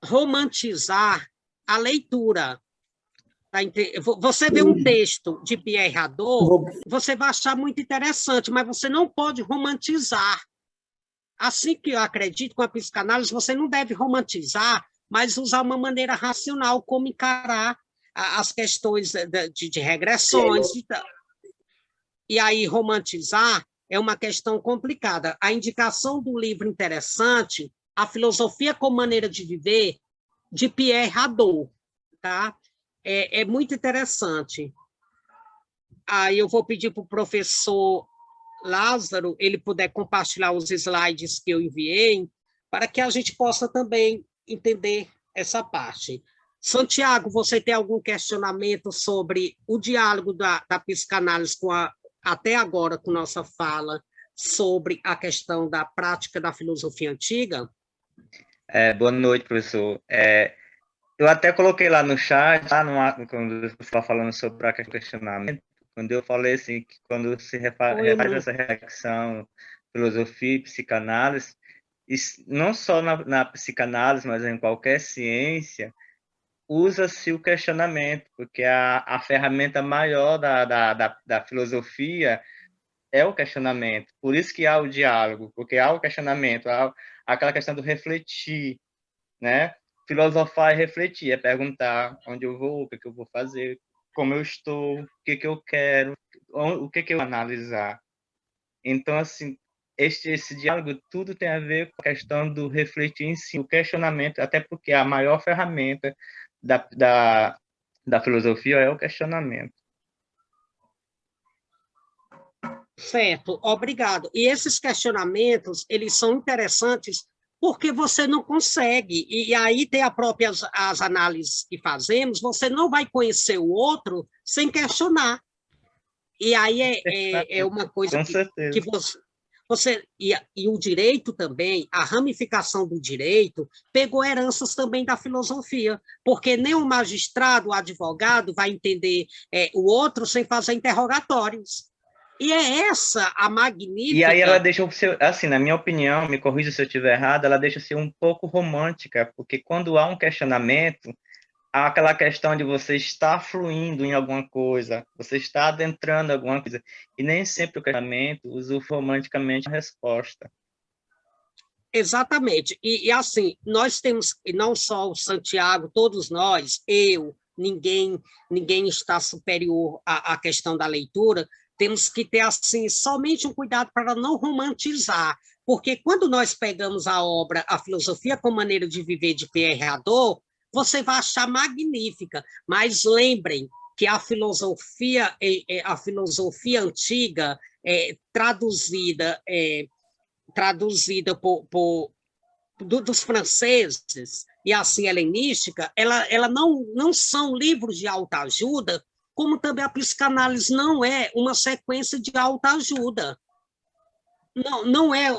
romantizar a leitura. Você vê um texto de Pierre Hadot, você vai achar muito interessante, mas você não pode romantizar. Assim que eu acredito, com a psicanálise, você não deve romantizar, mas usar uma maneira racional, como encarar as questões de regressões. E aí, romantizar é uma questão complicada. A indicação do livro interessante, A Filosofia como Maneira de Viver, de Pierre Hadot, tá? É muito interessante. Aí eu vou pedir para o professor Lázaro, ele puder compartilhar os slides que eu enviei, para que a gente possa também entender essa parte. Santiago, você tem algum questionamento sobre o diálogo da psicanálise até agora com nossa fala sobre a questão da prática da filosofia antiga? Boa noite, professor. Eu até coloquei lá no chat, quando você estava falando sobre o questionamento, quando eu falei assim, que quando se refaz essa reflexão, filosofia e psicanálise, não só na psicanálise, mas em qualquer ciência, usa-se o questionamento, porque a ferramenta maior da filosofia é o questionamento. Por isso que há o diálogo, porque há o questionamento, há aquela questão do refletir, né? Filosofar é refletir, é perguntar onde eu vou, o que eu vou fazer, como eu estou, o que eu quero, o que eu vou analisar. Então, assim, esse diálogo, tudo tem a ver com a questão do refletir em si, o questionamento, até porque a maior ferramenta da filosofia é o questionamento. Certo, obrigado. E esses questionamentos, eles são interessantes porque você não consegue, e aí tem as análises que fazemos, você não vai conhecer o outro sem questionar. E aí é uma coisa que você e o direito também, a ramificação do direito, pegou heranças também da filosofia, porque nem o magistrado, o advogado vai entender o outro sem fazer interrogatórios. E é essa a magnífica... E aí ela deixa assim, na minha opinião, me corrija se eu estiver errado, ela deixa ser um pouco romântica, porque quando há um questionamento, há aquela questão de você estar fluindo em alguma coisa, você está adentrando alguma coisa, e nem sempre o questionamento usa romanticamente a resposta. Exatamente. E assim, nós temos, e não só o Santiago, todos nós, ninguém está superior à questão da leitura, temos que ter, assim, somente um cuidado para não romantizar, porque quando nós pegamos a obra A Filosofia como Maneira de Viver, de Pierre Hadot, você vai achar magnífica, mas lembrem que a filosofia antiga, traduzida dos franceses, e assim helenística, ela não são livros de autoajuda, como também a psicanálise não é uma sequência de autoajuda. Não é,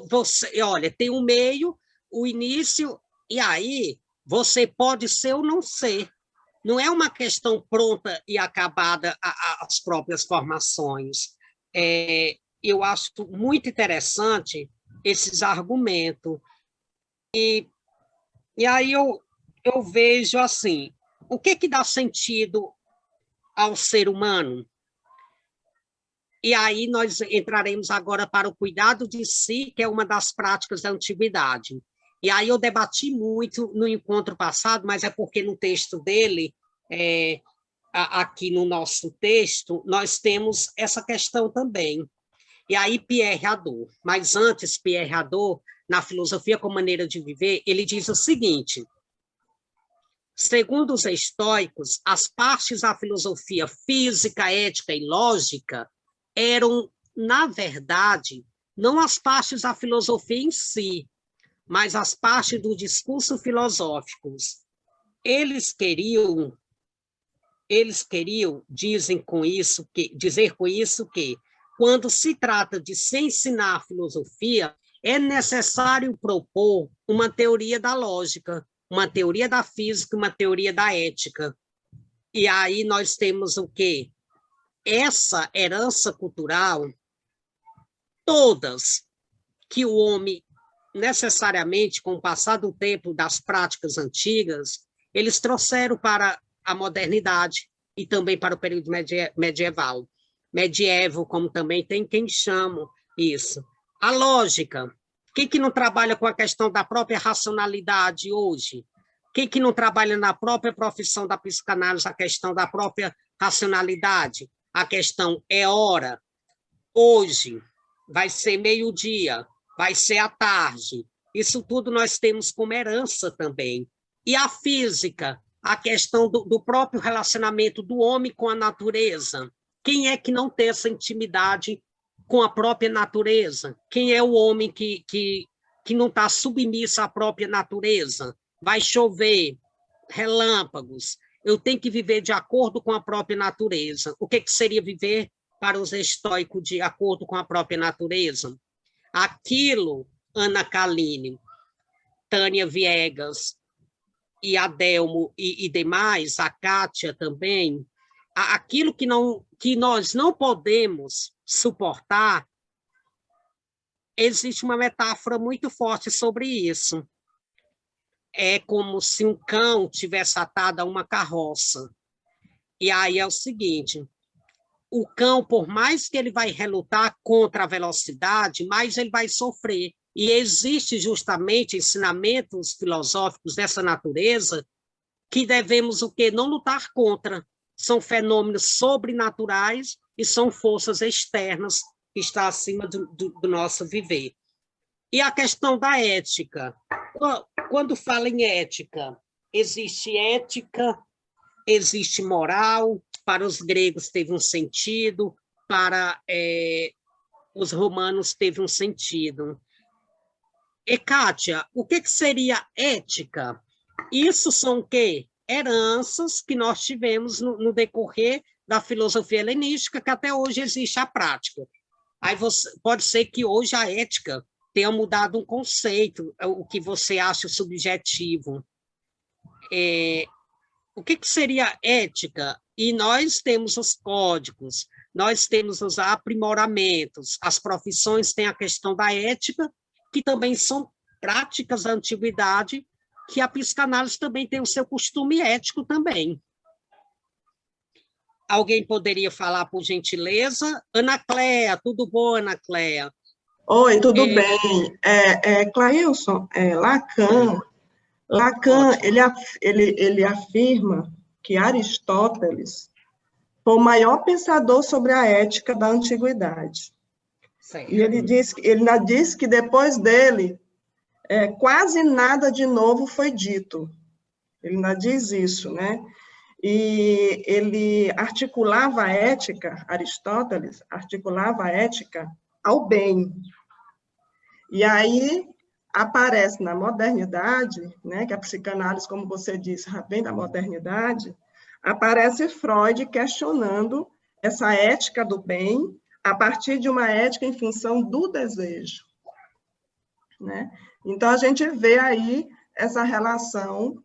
você, olha, tem um meio, o início, e aí você pode ser ou não ser. Não é uma questão pronta e acabada as próprias formações. Eu acho muito interessante esses argumentos. E aí eu vejo assim, o que dá sentido ao ser humano? E aí nós entraremos agora para o cuidado de si, que é uma das práticas da antiguidade. E aí eu debati muito no encontro passado, mas é porque no texto dele, aqui no nosso texto, nós temos essa questão também. E aí Pierre Hadot, mas antes Pierre Hadot, na Filosofia como Maneira de Viver, ele diz o seguinte: segundo os estoicos, as partes da filosofia física, ética e lógica eram, na verdade, não as partes da filosofia em si, mas as partes do discurso filosófico. Eles queriam dizer com isso que, quando se trata de se ensinar a filosofia, é necessário propor uma teoria da lógica, uma teoria da física, uma teoria da ética. E aí nós temos o quê? Essa herança cultural, todas, que o homem, necessariamente, com o passar do tempo das práticas antigas, eles trouxeram para a modernidade e também para o período medieval, como também tem quem chama isso. A lógica, quem que não trabalha com a questão da própria racionalidade hoje? Quem que não trabalha na própria profissão da psicanálise a questão da própria racionalidade? A questão é hora, hoje, vai ser meio-dia, vai ser à tarde. Isso tudo nós temos como herança também. E a física, a questão do próprio relacionamento do homem com a natureza. Quem é que não tem essa intimidade com a própria natureza? Quem é o homem que não está submisso à própria natureza? Vai chover, relâmpagos, eu tenho que viver de acordo com a própria natureza. O que seria viver para os estoicos de acordo com a própria natureza? Aquilo, Ana Kaline, Tânia Viegas e Adelmo e demais, a Kátia também, aquilo que nós não podemos suportar, existe uma metáfora muito forte sobre isso. É como se um cão tivesse atado a uma carroça. E aí é o seguinte, o cão, por mais que ele vai relutar contra a velocidade, mais ele vai sofrer. E existe justamente ensinamentos filosóficos dessa natureza que devemos o quê? Não lutar contra. São fenômenos sobrenaturais e são forças externas que estão acima do nosso viver. E a questão da ética. Quando fala em ética, existe moral, para os gregos teve um sentido, para os romanos teve um sentido. E, Kátia, o que seria ética? Isso são o quê? Heranças que nós tivemos no decorrer da filosofia helenística, que até hoje existe a prática. Aí pode ser que hoje a ética tenha mudado um conceito, o que você acha subjetivo. O que seria ética? E nós temos os códigos, nós temos os aprimoramentos, as profissões têm a questão da ética, que também são práticas da antiguidade, que a psicanálise também tem o seu costume ético também. Alguém poderia falar, por gentileza? Ana Cléa, tudo bom, Ana Cléa? Oi, tudo bem. Clailson, Lacan ele afirma que Aristóteles foi o maior pensador sobre a ética da antiguidade. Certo. E ele ainda diz que depois dele, quase nada de novo foi dito. Ele ainda diz isso, né? E ele articulava a ética, Aristóteles articulava a ética ao bem. E aí aparece na modernidade, né, que a psicanálise, como você disse, vem da modernidade, aparece Freud questionando essa ética do bem a partir de uma ética em função do desejo, né? Então, a gente vê aí essa relação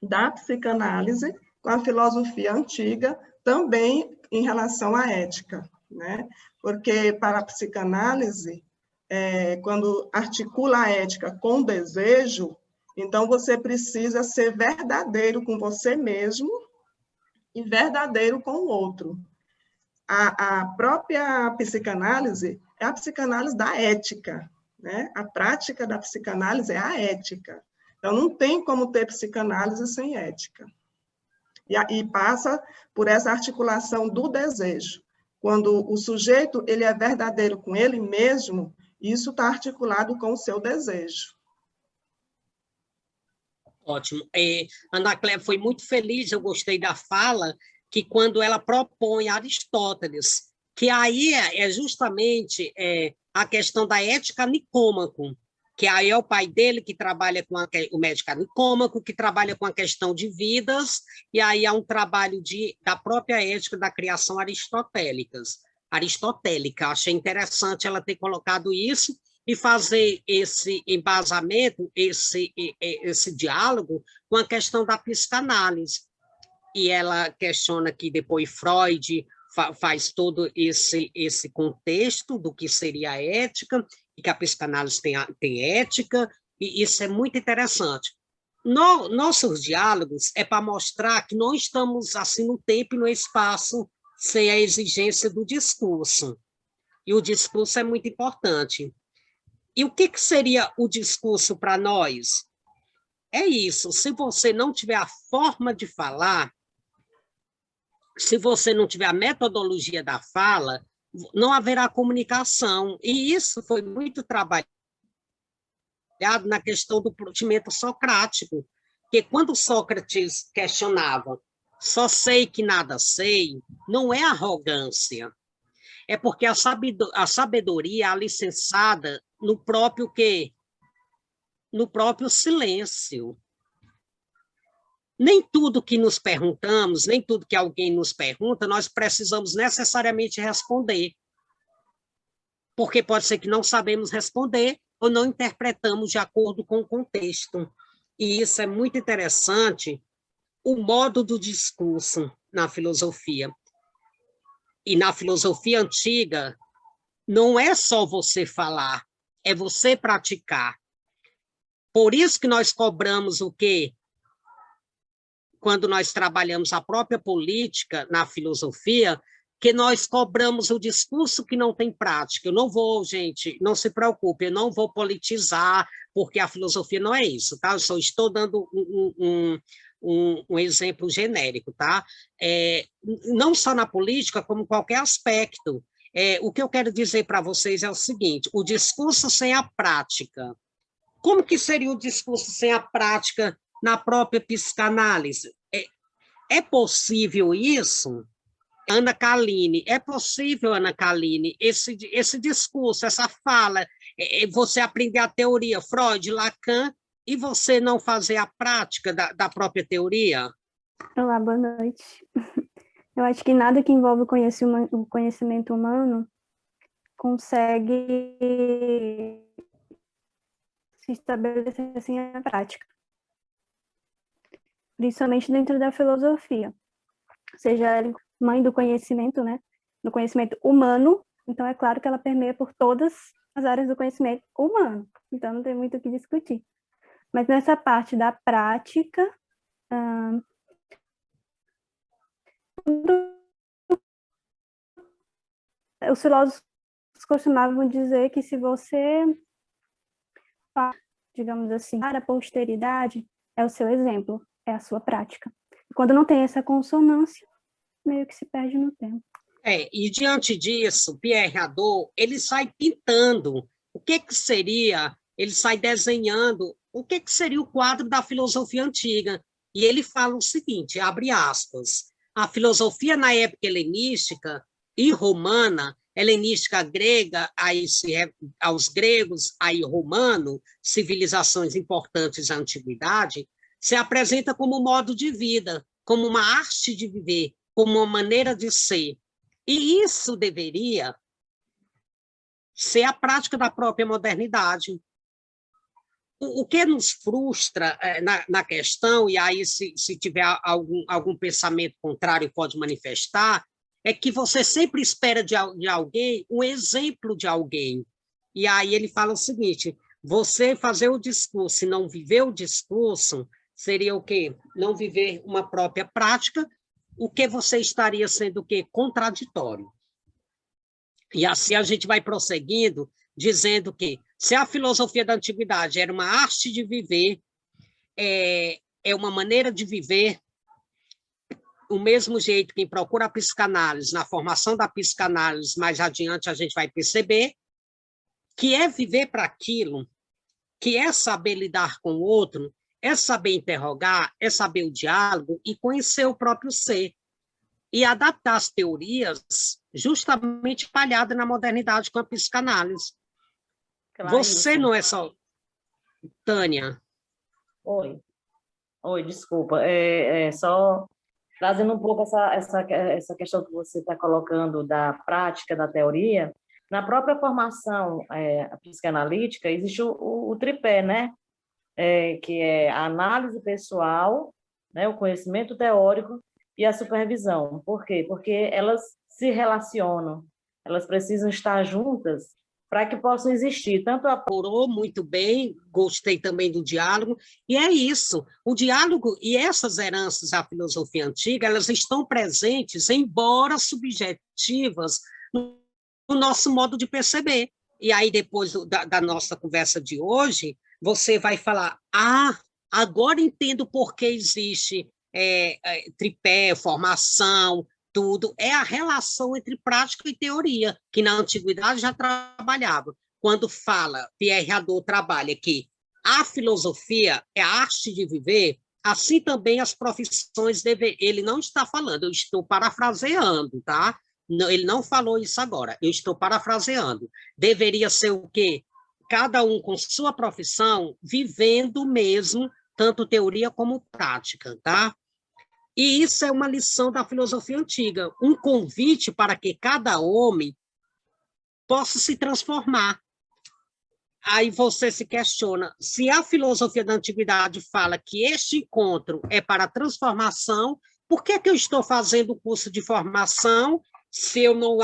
da psicanálise com a filosofia antiga, também em relação à ética, né? Porque para a psicanálise, quando articula a ética com desejo, então você precisa ser verdadeiro com você mesmo e verdadeiro com o outro. A própria psicanálise é a psicanálise da ética, né? A prática da psicanálise é a ética. Então, não tem como ter psicanálise sem ética. E passa por essa articulação do desejo. Quando o sujeito ele é verdadeiro com ele mesmo, isso está articulado com o seu desejo. Ótimo. Ana Cléa foi muito feliz, eu gostei da fala, que quando ela propõe Aristóteles, que aí é justamente a questão da ética Nicômaco, que aí é o pai dele que trabalha com o médico Nicômaco, que trabalha com a questão de vidas, e aí há um trabalho da própria ética da criação aristotélica. Achei interessante ela ter colocado isso e fazer esse embasamento, esse diálogo com a questão da psicanálise. E ela questiona que depois Freud faz todo esse contexto do que seria a ética, e que a psicanálise tem ética, e isso é muito interessante. Nossos diálogos é para mostrar que não estamos assim no tempo e no espaço sem a exigência do discurso. E o discurso é muito importante. E o que seria o discurso para nós? É isso, se você não tiver a forma de falar, se você não tiver a metodologia da fala, não haverá comunicação. E isso foi muito trabalhado na questão do procedimento socrático, que quando Sócrates questionava, só sei que nada sei, não é arrogância, é porque a sabedoria é alicerçada no próprio quê? No próprio silêncio. Nem tudo que nos perguntamos, nem tudo que alguém nos pergunta, nós precisamos necessariamente responder. Porque pode ser que não sabemos responder ou não interpretamos de acordo com o contexto. E isso é muito interessante, o modo do discurso na filosofia. E na filosofia antiga, não é só você falar, é você praticar. Por isso que nós cobramos o quê? Quando nós trabalhamos a própria política na filosofia, que nós cobramos o discurso que não tem prática. Eu não vou, gente, não se preocupe, eu não vou politizar, porque a filosofia não é isso, tá? Eu só estou dando um exemplo genérico, tá? Não só na política, como qualquer aspecto. O que eu quero dizer para vocês é o seguinte, o discurso sem a prática. Como que seria o discurso sem a prática na própria psicanálise? É possível isso? Ana Kaline, é possível, Ana Kaline, esse discurso, essa fala, você aprender a teoria, Freud, Lacan, e você não fazer a prática da própria teoria? Olá, boa noite. Eu acho que nada que envolve o conhecimento humano consegue se estabelecer assim na prática. Principalmente dentro da filosofia. Seja ela mãe do conhecimento, né? Do conhecimento humano, então é claro que ela permeia por todas as áreas do conhecimento humano. Então não tem muito o que discutir. Mas nessa parte da prática, os filósofos costumavam dizer que se você faz, digamos assim, para a posteridade, é o seu exemplo, é a sua prática. E quando não tem essa consonância, meio que se perde no tempo. E diante disso, Pierre Hadot, ele sai pintando o que seria, ele sai desenhando o que seria o quadro da filosofia antiga. E ele fala o seguinte, abre aspas, a filosofia na época helenística e romana, helenística grega, aos gregos, aí romano, civilizações importantes da antiguidade, se apresenta como modo de vida, como uma arte de viver, como uma maneira de ser. E isso deveria ser a prática da própria modernidade. O que nos frustra na questão, e aí se tiver algum pensamento contrário pode manifestar, é que você sempre espera de alguém um exemplo de alguém. E aí ele fala o seguinte, você fazer o discurso e não viver o discurso seria o quê? Não viver uma própria prática, o que você estaria sendo o quê? Contraditório. E assim a gente vai prosseguindo, dizendo que se a filosofia da antiguidade era uma arte de viver, é uma maneira de viver, o mesmo jeito que procura a psicanálise, na formação da psicanálise, mais adiante a gente vai perceber, que é viver para aquilo, que é saber lidar com o outro, é saber interrogar, é saber o diálogo e conhecer o próprio ser. E adaptar as teorias justamente espalhadas na modernidade com a psicanálise. Claro, você não é só... Tânia. Oi, desculpa. Só trazendo um pouco essa questão que você está colocando da prática, da teoria. Na própria formação psicanalítica, existe o tripé, né? Que é a análise pessoal, né? O conhecimento teórico e a supervisão. Por quê? Porque elas se relacionam, elas precisam estar juntas para que possam existir. Tanto apurou muito bem, gostei também do diálogo, e é isso, o diálogo e essas heranças da filosofia antiga, elas estão presentes, embora subjetivas, no nosso modo de perceber. E aí, depois da nossa conversa de hoje, você vai falar, agora entendo por que existe tripé, formação, tudo, é a relação entre prática e teoria, que na antiguidade já trabalhava. Quando fala, Pierre Hadot trabalha que a filosofia é a arte de viver, Assim também as profissões devem... Ele não está falando, eu estou parafraseando, tá? Não, ele não falou isso agora, eu estou parafraseando. Deveria ser o quê? Cada um com sua profissão, vivendo mesmo, tanto teoria como prática, tá? E isso é uma lição da filosofia antiga, um convite para que cada homem possa se transformar. Aí você se questiona, se a filosofia da antiguidade fala que este encontro é para transformação, por que eu estou fazendo o curso de formação se eu não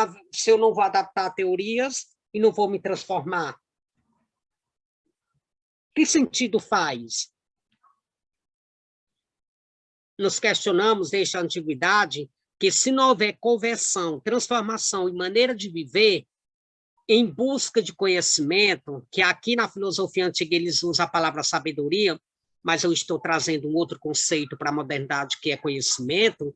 vou adaptar teorias e não vou me transformar? Que sentido faz? Nos questionamos desde a antiguidade que se não houver conversão, transformação e maneira de viver, em busca de conhecimento, que aqui na filosofia antiga eles usam a palavra sabedoria, mas eu estou trazendo um outro conceito para a modernidade, que é conhecimento,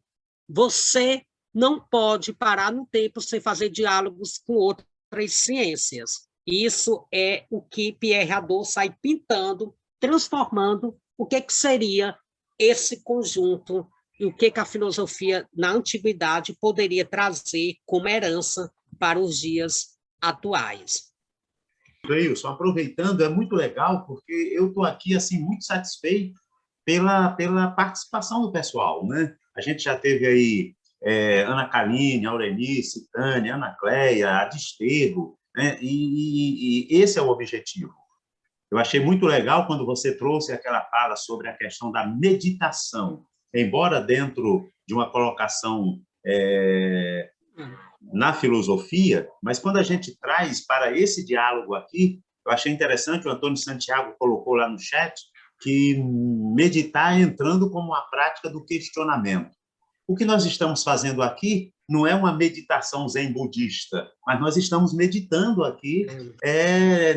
você não pode parar no tempo sem fazer diálogos com outras ciências. Isso é o que Pierre Hadot sai pintando, transformando o que seria esse conjunto e o que a filosofia na antiguidade poderia trazer como herança para os dias atuais. Wilson, aproveitando, é muito legal, porque eu estou aqui assim, muito satisfeito pela participação do pessoal, né? A gente já teve aí Ana Kaline, Aurenice, Tânia, Ana Cleia, Adistego, né? E esse é o objetivo. Eu achei muito legal quando você trouxe aquela fala sobre a questão da meditação, embora dentro de uma colocação na filosofia, mas quando a gente traz para esse diálogo aqui, eu achei interessante, o Antônio Santiago colocou lá no chat, que meditar é entrando como uma prática do questionamento. O que nós estamos fazendo aqui não é uma meditação zen budista, mas nós estamos meditando aqui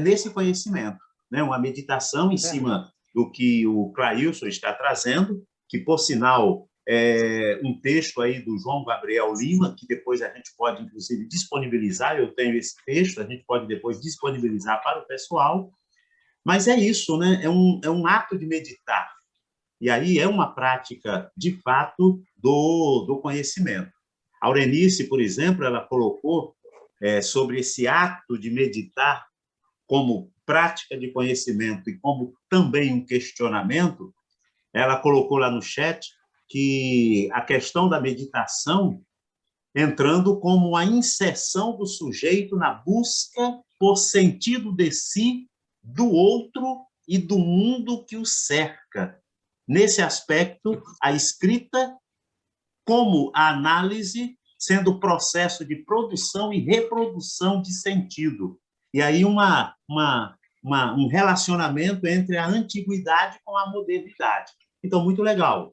nesse conhecimento, né? Uma meditação em cima do que o Clailson está trazendo, que, por sinal, um texto aí do João Gabriel Lima, que depois a gente pode, inclusive, disponibilizar, eu tenho esse texto, a gente pode depois disponibilizar para o pessoal, mas é isso, né? É um ato de meditar, e aí é uma prática, de fato, do conhecimento. A Aurenice, por exemplo, ela colocou sobre esse ato de meditar como prática de conhecimento e como também um questionamento, ela colocou lá no chat que a questão da meditação entrando como a inserção do sujeito na busca por sentido de si, do outro e do mundo que o cerca. Nesse aspecto, a escrita como a análise sendo processo de produção e reprodução de sentido. E aí um relacionamento entre a antiguidade com a modernidade. Então, muito legal,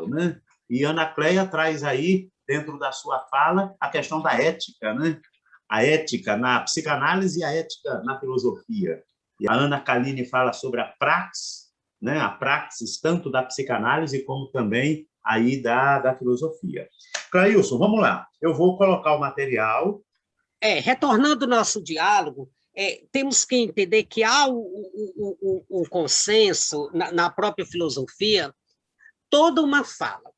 né? E Ana Cleia traz aí, dentro da sua fala, a questão da ética, né? A ética na psicanálise e a ética na filosofia. E a Ana Kaline fala sobre a praxis, né? A praxis tanto da psicanálise como também aí da filosofia. Clailson, vamos lá. Eu vou colocar o material. Retornando ao nosso diálogo, temos que entender que há um consenso na própria filosofia, toda uma fala.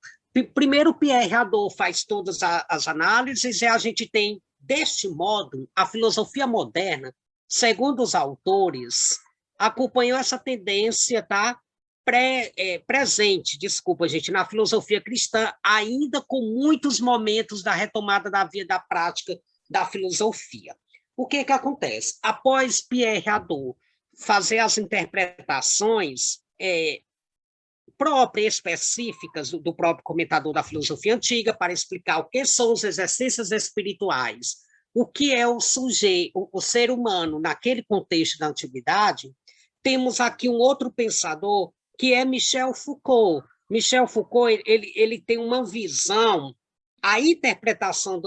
Primeiro, Pierre Hadot faz todas as análises, e a gente tem, deste modo, a filosofia moderna, segundo os autores, acompanhou essa tendência, tá? Presente, desculpa, gente, na filosofia cristã, ainda com muitos momentos da retomada da vida prática da filosofia. O que acontece? Após Pierre Hadot fazer as interpretações próprias, específicas do próprio comentador da filosofia antiga, para explicar o que são os exercícios espirituais, o que é o sujeito, o ser humano naquele contexto da antiguidade, temos aqui um outro pensador, que é Michel Foucault. Michel Foucault, ele tem uma visão, a interpretação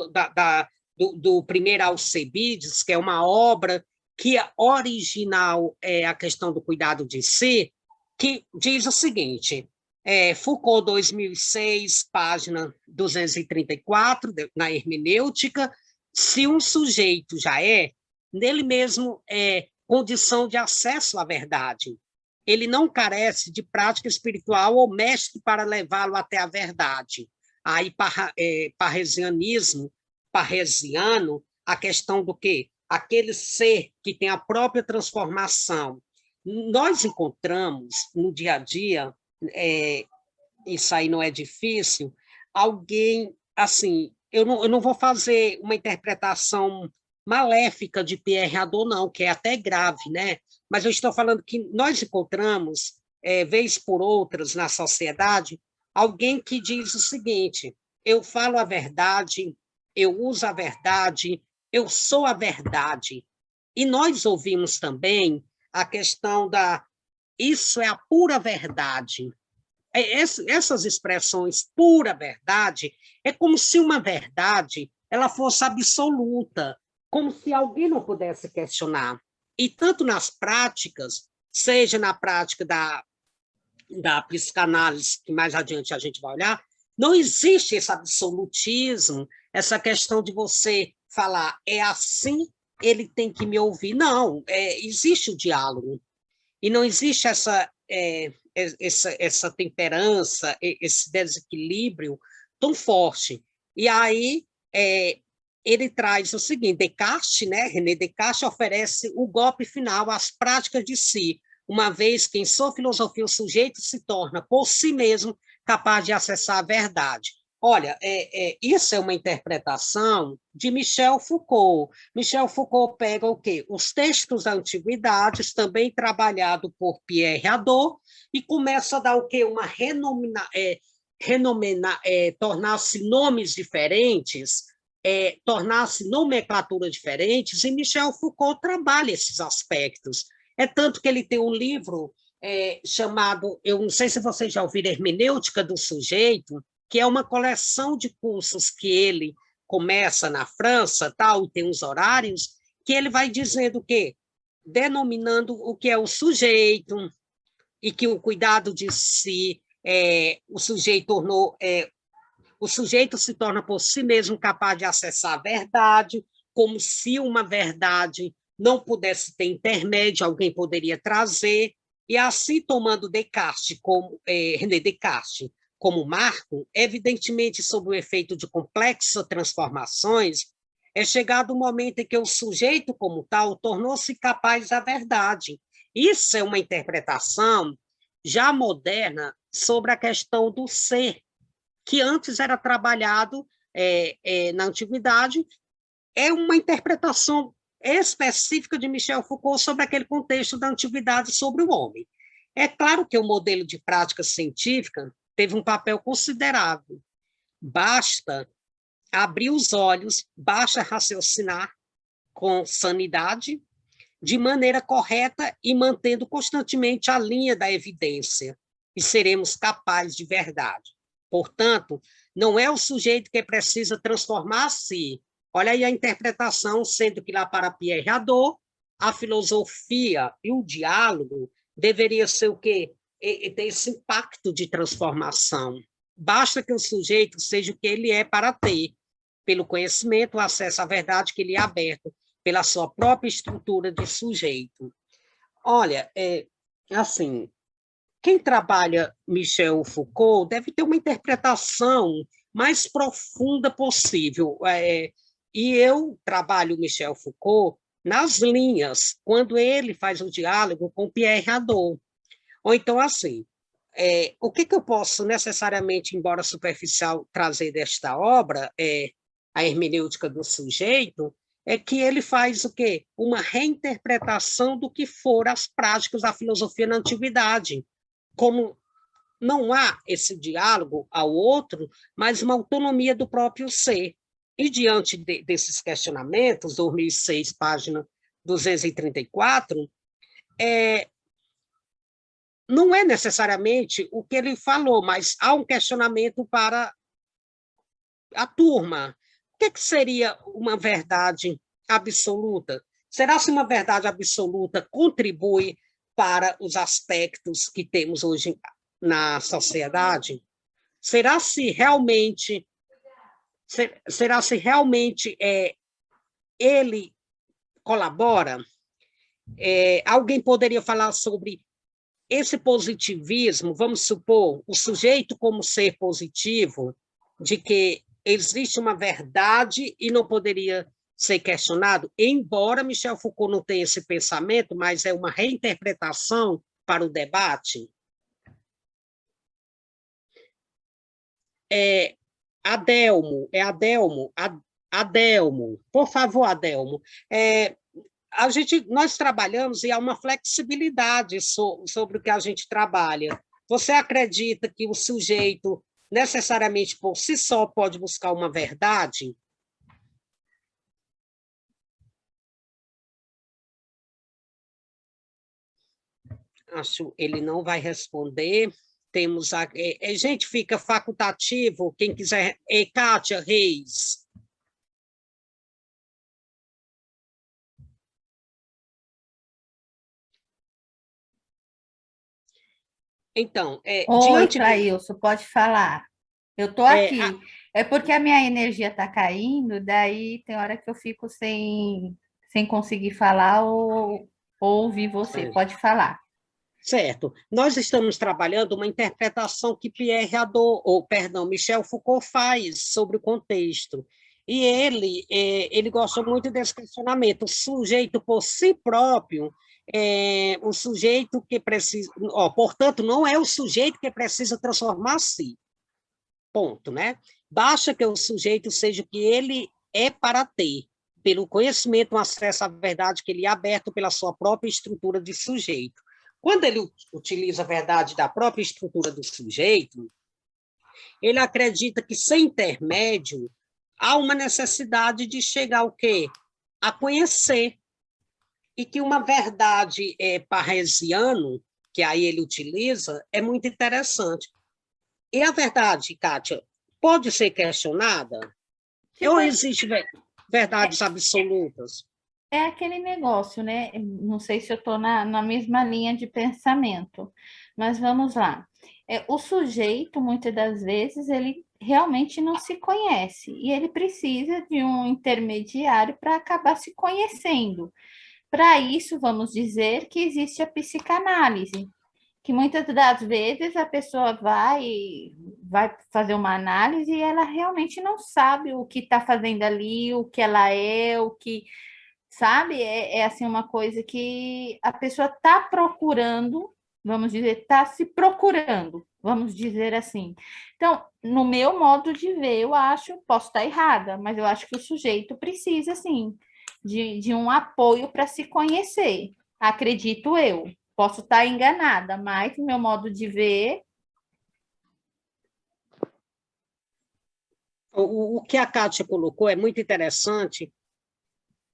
do primeiro Alcebiades, que é uma obra que é original, a questão do cuidado de si, que diz o seguinte, Foucault, 2006, página 234, na hermenêutica, se um sujeito já nele mesmo condição de acesso à verdade, ele não carece de prática espiritual ou mestre para levá-lo até a verdade. Aí, parresiano, a questão do quê? Aquele ser que tem a própria transformação. Nós encontramos no dia a dia, isso aí não é difícil, alguém, assim, eu não vou fazer uma interpretação maléfica de Pierre Hadot, não, que é até grave, né? Mas eu estou falando que nós encontramos, vez por outras, na sociedade, alguém que diz o seguinte: eu falo a verdade, eu uso a verdade, eu sou a verdade. E nós ouvimos também a questão isso é a pura verdade. Essas expressões, pura verdade, é como se uma verdade ela fosse absoluta, como se alguém não pudesse questionar. E tanto nas práticas, seja na prática da psicanálise, que mais adiante a gente vai olhar, não existe esse absolutismo, essa questão de você falar, é assim, ele tem que me ouvir. Não, existe o diálogo. E não existe essa temperança, esse desequilíbrio tão forte. E aí, ele traz o seguinte: Descartes, né, René Descartes, oferece o golpe final às práticas de si, uma vez que em sua filosofia o sujeito se torna, por si mesmo, capaz de acessar a verdade. Olha, isso é uma interpretação de Michel Foucault. Michel Foucault pega o quê? Os textos da antiguidade, também trabalhado por Pierre Hadot, e começa a dar o quê? Uma tornar-se nomes diferentes, tornar-se nomenclaturas diferentes, e Michel Foucault trabalha esses aspectos. É tanto que ele tem um livro chamado, eu não sei se vocês já ouviram, Hermenêutica do Sujeito, que é uma coleção de cursos que ele começa na França, tal, e tem uns horários, que ele vai dizendo o quê? Denominando o que é o sujeito, e que o cuidado de si, o sujeito se torna por si mesmo capaz de acessar a verdade, como se uma verdade não pudesse ter intermédio, alguém poderia trazer, e assim tomando Descartes René Descartes como marco, evidentemente sob o efeito de complexas transformações, é chegado o momento em que o sujeito como tal tornou-se capaz da verdade. Isso é uma interpretação já moderna sobre a questão do ser, que antes era trabalhado na antiguidade, é uma interpretação específica de Michel Foucault sobre aquele contexto da antiguidade sobre o homem. É claro que o modelo de prática científica teve um papel considerável. Basta abrir os olhos, basta raciocinar com sanidade, de maneira correta e mantendo constantemente a linha da evidência, e seremos capazes de verdade. Portanto, não é o sujeito que precisa transformar-se. Olha aí a interpretação, sendo que lá para Pierre Hadot, a filosofia e o diálogo deveria ser o quê? Ter esse impacto de transformação. Basta que o sujeito seja o que ele é para ter, pelo conhecimento, o acesso à verdade que lhe é aberto, pela sua própria estrutura de sujeito. Olha, assim, quem trabalha Michel Foucault deve ter uma interpretação mais profunda possível. E eu trabalho Michel Foucault nas linhas, quando ele faz o diálogo com Pierre Hadot. Ou então, assim, o que eu posso necessariamente, embora superficial, trazer desta obra, a hermenêutica do sujeito, é que ele faz o quê? Uma reinterpretação do que foram as práticas da filosofia na antiguidade. Como não há esse diálogo ao outro, mas uma autonomia do próprio ser. E diante desses questionamentos, 2006, página 234, não é necessariamente o que ele falou, mas há um questionamento para a turma. O que seria uma verdade absoluta? Será que uma verdade absoluta contribui para os aspectos que temos hoje na sociedade? Será se realmente ele colabora? Alguém poderia falar sobre esse positivismo, vamos supor, o sujeito como ser positivo, de que existe uma verdade e não poderia ser questionado, embora Michel Foucault não tenha esse pensamento, mas é uma reinterpretação para o debate. Adelmo, por favor, Adelmo. Nós trabalhamos e há uma flexibilidade sobre o que a gente trabalha. Você acredita que o sujeito, necessariamente por si só, pode buscar uma verdade? Acho que ele não vai responder. Temos gente, fica facultativo, quem quiser. Kátia Reis. Então, Oi, Clailson, pode falar. Eu estou aqui. É porque a minha energia está caindo, daí tem hora que eu fico sem conseguir falar ou ouvir você. Pode falar. Certo. Nós estamos trabalhando uma interpretação que Michel Foucault faz sobre o contexto. E ele gosta muito desse questionamento. O sujeito por si próprio, o sujeito que precisa... portanto, não é o sujeito que precisa transformar-se. Ponto, né? Basta que o sujeito seja o que ele é para ter, pelo conhecimento, um acesso à verdade que ele é aberto pela sua própria estrutura de sujeito. Quando ele utiliza a verdade da própria estrutura do sujeito, ele acredita que, sem intermédio, há uma necessidade de chegar ao quê? A conhecer. E que uma verdade parresiana, que aí ele utiliza, é muito interessante. E a verdade, Kátia, pode ser questionada? Ou existe verdades absolutas? É aquele negócio, né? Não sei se eu estou na mesma linha de pensamento, mas vamos lá. O sujeito, muitas das vezes, ele realmente não se conhece e ele precisa de um intermediário para acabar se conhecendo. Para isso, vamos dizer que existe a psicanálise, que muitas das vezes a pessoa vai fazer uma análise e ela realmente não sabe o que está fazendo ali, o que ela é, o que... Sabe? Assim uma coisa que a pessoa está procurando, vamos dizer, está se procurando, vamos dizer assim. Então, no meu modo de ver, eu acho, posso estar errada, mas eu acho que o sujeito precisa, sim, de um apoio para se conhecer. Acredito eu. Posso estar enganada, mas no meu modo de ver... O que a Kátia colocou é muito interessante,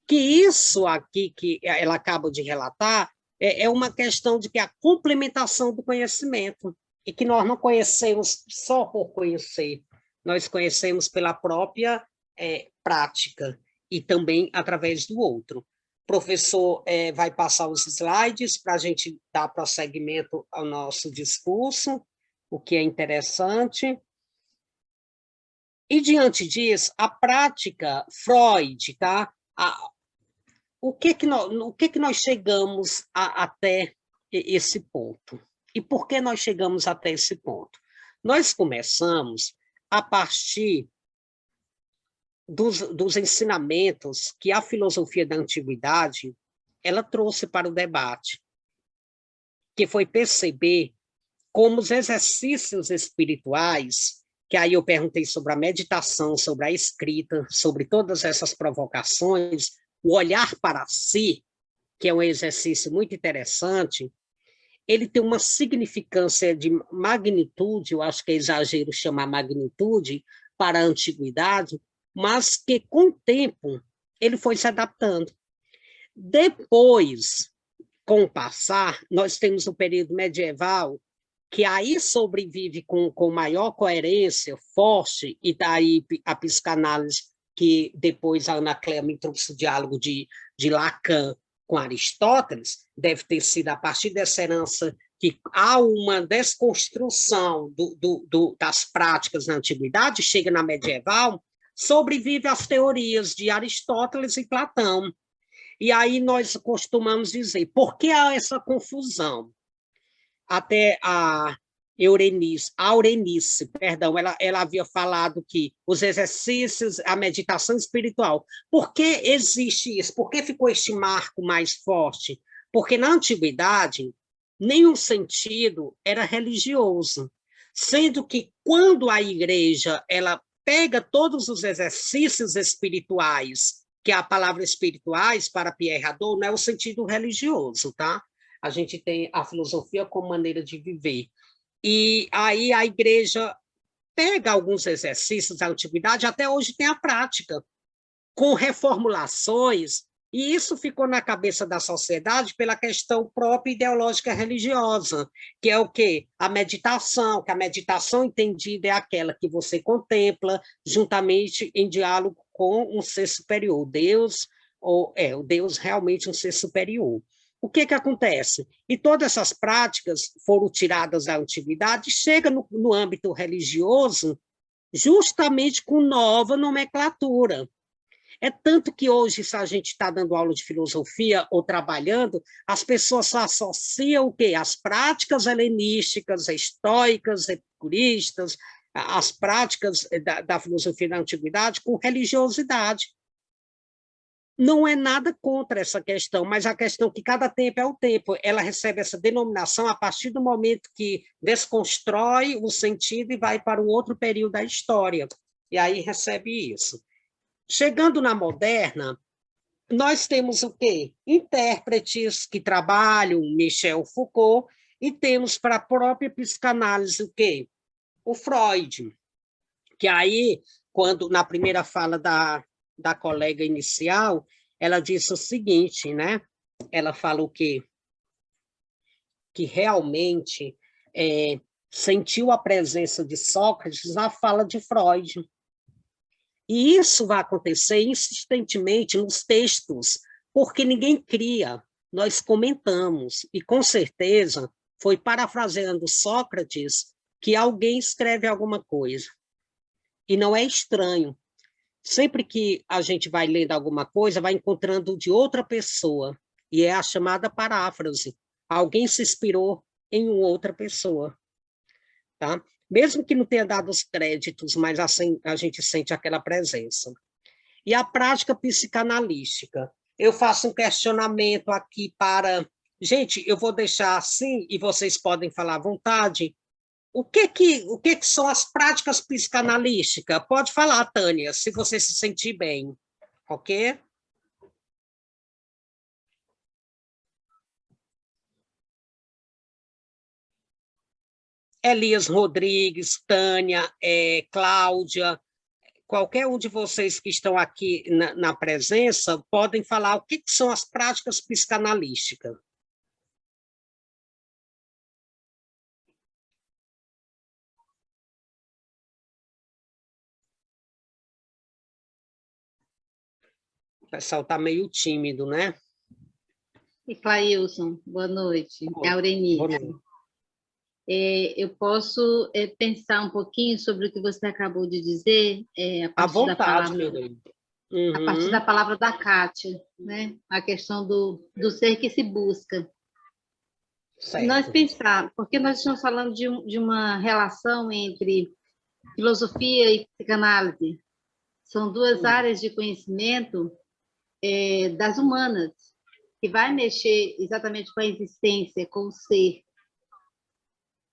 que isso aqui que ela acaba de relatar é uma questão de que a complementação do conhecimento, e que nós não conhecemos só por conhecer, nós conhecemos pela própria prática e também através do outro. O professor vai passar os slides para a gente dar prosseguimento ao nosso discurso, o que é interessante. E, diante disso, a prática Freud, tá? O que nós chegamos até esse ponto? E por que nós chegamos até esse ponto? Nós começamos a partir dos ensinamentos que a filosofia da antiguidade ela trouxe para o debate, que foi perceber como os exercícios espirituais, que aí eu perguntei sobre a meditação, sobre a escrita, sobre todas essas provocações, o olhar para si, que é um exercício muito interessante, ele tem uma significância de magnitude, eu acho que é exagero chamar magnitude, para a antiguidade, mas que, com o tempo, ele foi se adaptando. Depois, com o passar, nós temos o período medieval, que aí sobrevive com maior coerência, forte, e daí a psicanálise, que depois a Ana Cléa me trouxe o diálogo de Lacan com Aristóteles, deve ter sido a partir dessa herança que há uma desconstrução das práticas na antiguidade, chega na medieval, sobrevive às teorias de Aristóteles e Platão. E aí nós costumamos dizer, por que há essa confusão? até a Aurenice, perdão, ela havia falado que os exercícios, a meditação espiritual. Por que existe isso? Por que ficou este marco mais forte? Porque na antiguidade, nenhum sentido era religioso, sendo que quando a igreja ela pega todos os exercícios espirituais, que a palavra espirituais para Pierre Hadot não é o sentido religioso, tá? A gente tem a filosofia como maneira de viver. E aí a igreja pega alguns exercícios da antiguidade, até hoje tem a prática, com reformulações, e isso ficou na cabeça da sociedade pela questão própria ideológica religiosa, que é o quê? A meditação, que a meditação entendida é aquela que você contempla juntamente em diálogo com um ser superior, Deus, o Deus realmente um ser superior. O que acontece? E todas essas práticas foram tiradas da antiguidade, chega no âmbito religioso justamente com nova nomenclatura. É tanto que hoje, se a gente está dando aula de filosofia ou trabalhando, as pessoas associam o quê? As práticas helenísticas, estoicas, epicuristas, as práticas da filosofia da antiguidade com religiosidade. Não é nada contra essa questão, mas a questão é que cada tempo é o tempo. Ela recebe essa denominação a partir do momento que desconstrói o sentido e vai para um outro período da história. E aí recebe isso. Chegando na moderna, nós temos o quê? Intérpretes que trabalham, Michel Foucault, e temos para a própria psicanálise o quê? O Freud, que aí, quando na primeira fala da colega inicial, ela disse o seguinte, né? Ela fala o quê? Que realmente sentiu a presença de Sócrates na fala de Freud. E isso vai acontecer insistentemente nos textos, porque ninguém cria, nós comentamos, e com certeza foi parafraseando Sócrates que alguém escreve alguma coisa. E não é estranho. Sempre que a gente vai lendo alguma coisa, vai encontrando de outra pessoa, e é a chamada paráfrase. Alguém se inspirou em outra pessoa. Tá? Mesmo que não tenha dado os créditos, mas assim, a gente sente aquela presença. E a prática psicanalística. Eu faço um questionamento aqui para... Gente, eu vou deixar assim, e vocês podem falar à vontade. O que são as práticas psicanalísticas? Pode falar, Tânia, se você se sentir bem, ok? Elias Rodrigues, Tânia, Cláudia, qualquer um de vocês que estão aqui na presença, podem falar o que são as práticas psicanalísticas. O pessoal está meio tímido, né? E Clailson, boa noite. É a Aurenice. Boa noite. Eu posso pensar um pouquinho sobre o que você acabou de dizer? À vontade, meu Deus. Uhum. A partir da palavra da Kátia, né? A questão do ser que se busca. Certo. Nós pensar, porque nós estamos falando de uma relação entre filosofia e psicanálise. São duas áreas de conhecimento das humanas, que vai mexer exatamente com a existência, com o ser.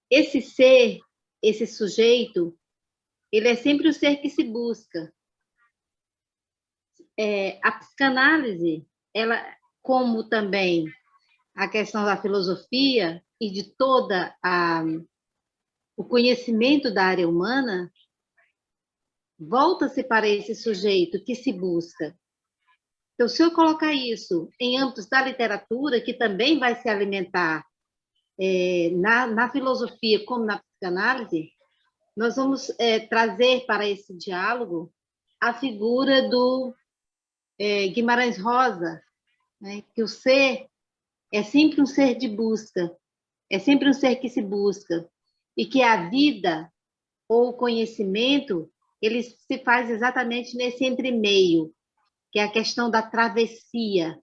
Esse ser, esse sujeito, ele é sempre o ser que se busca. A psicanálise, ela, como também a questão da filosofia e de toda o conhecimento da área humana, volta-se para esse sujeito que se busca. Então, se eu colocar isso em âmbitos da literatura, que também vai se alimentar na filosofia como na psicanálise, nós vamos trazer para esse diálogo a figura do Guimarães Rosa, né, que o ser é sempre um ser de busca, é sempre um ser que se busca, e que a vida ou o conhecimento, ele se faz exatamente nesse entremeio, que é a questão da travessia.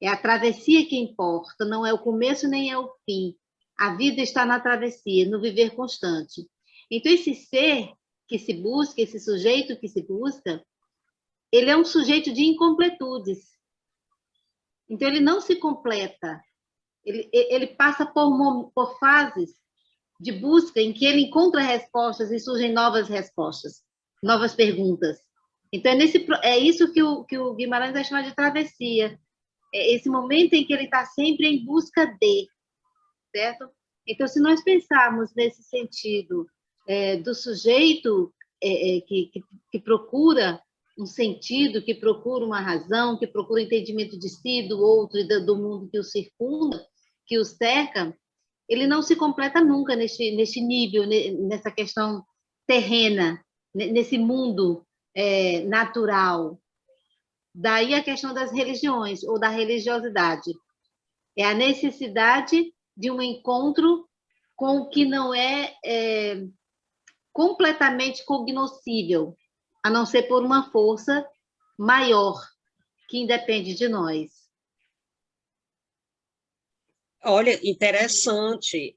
É a travessia que importa, não é o começo nem é o fim. A vida está na travessia, no viver constante. Então, esse ser que se busca, esse sujeito que se busca, ele é um sujeito de incompletudes. Então, ele não se completa. Ele passa por fases de busca em que ele encontra respostas e surgem novas respostas, novas perguntas. Então, é isso que o Guimarães vai chamar de travessia. É esse momento em que ele está sempre em busca de, certo? Então, se nós pensarmos nesse sentido do sujeito que procura um sentido, que procura uma razão, que procura entendimento de si, do outro e do mundo que o circunda, que o cerca, ele não se completa nunca neste nível, nessa questão terrena, nesse mundo natural. Daí a questão das religiões, ou da religiosidade. É a necessidade de um encontro com o que não é completamente cognoscível, a não ser por uma força maior, que independe de nós. Olha, interessante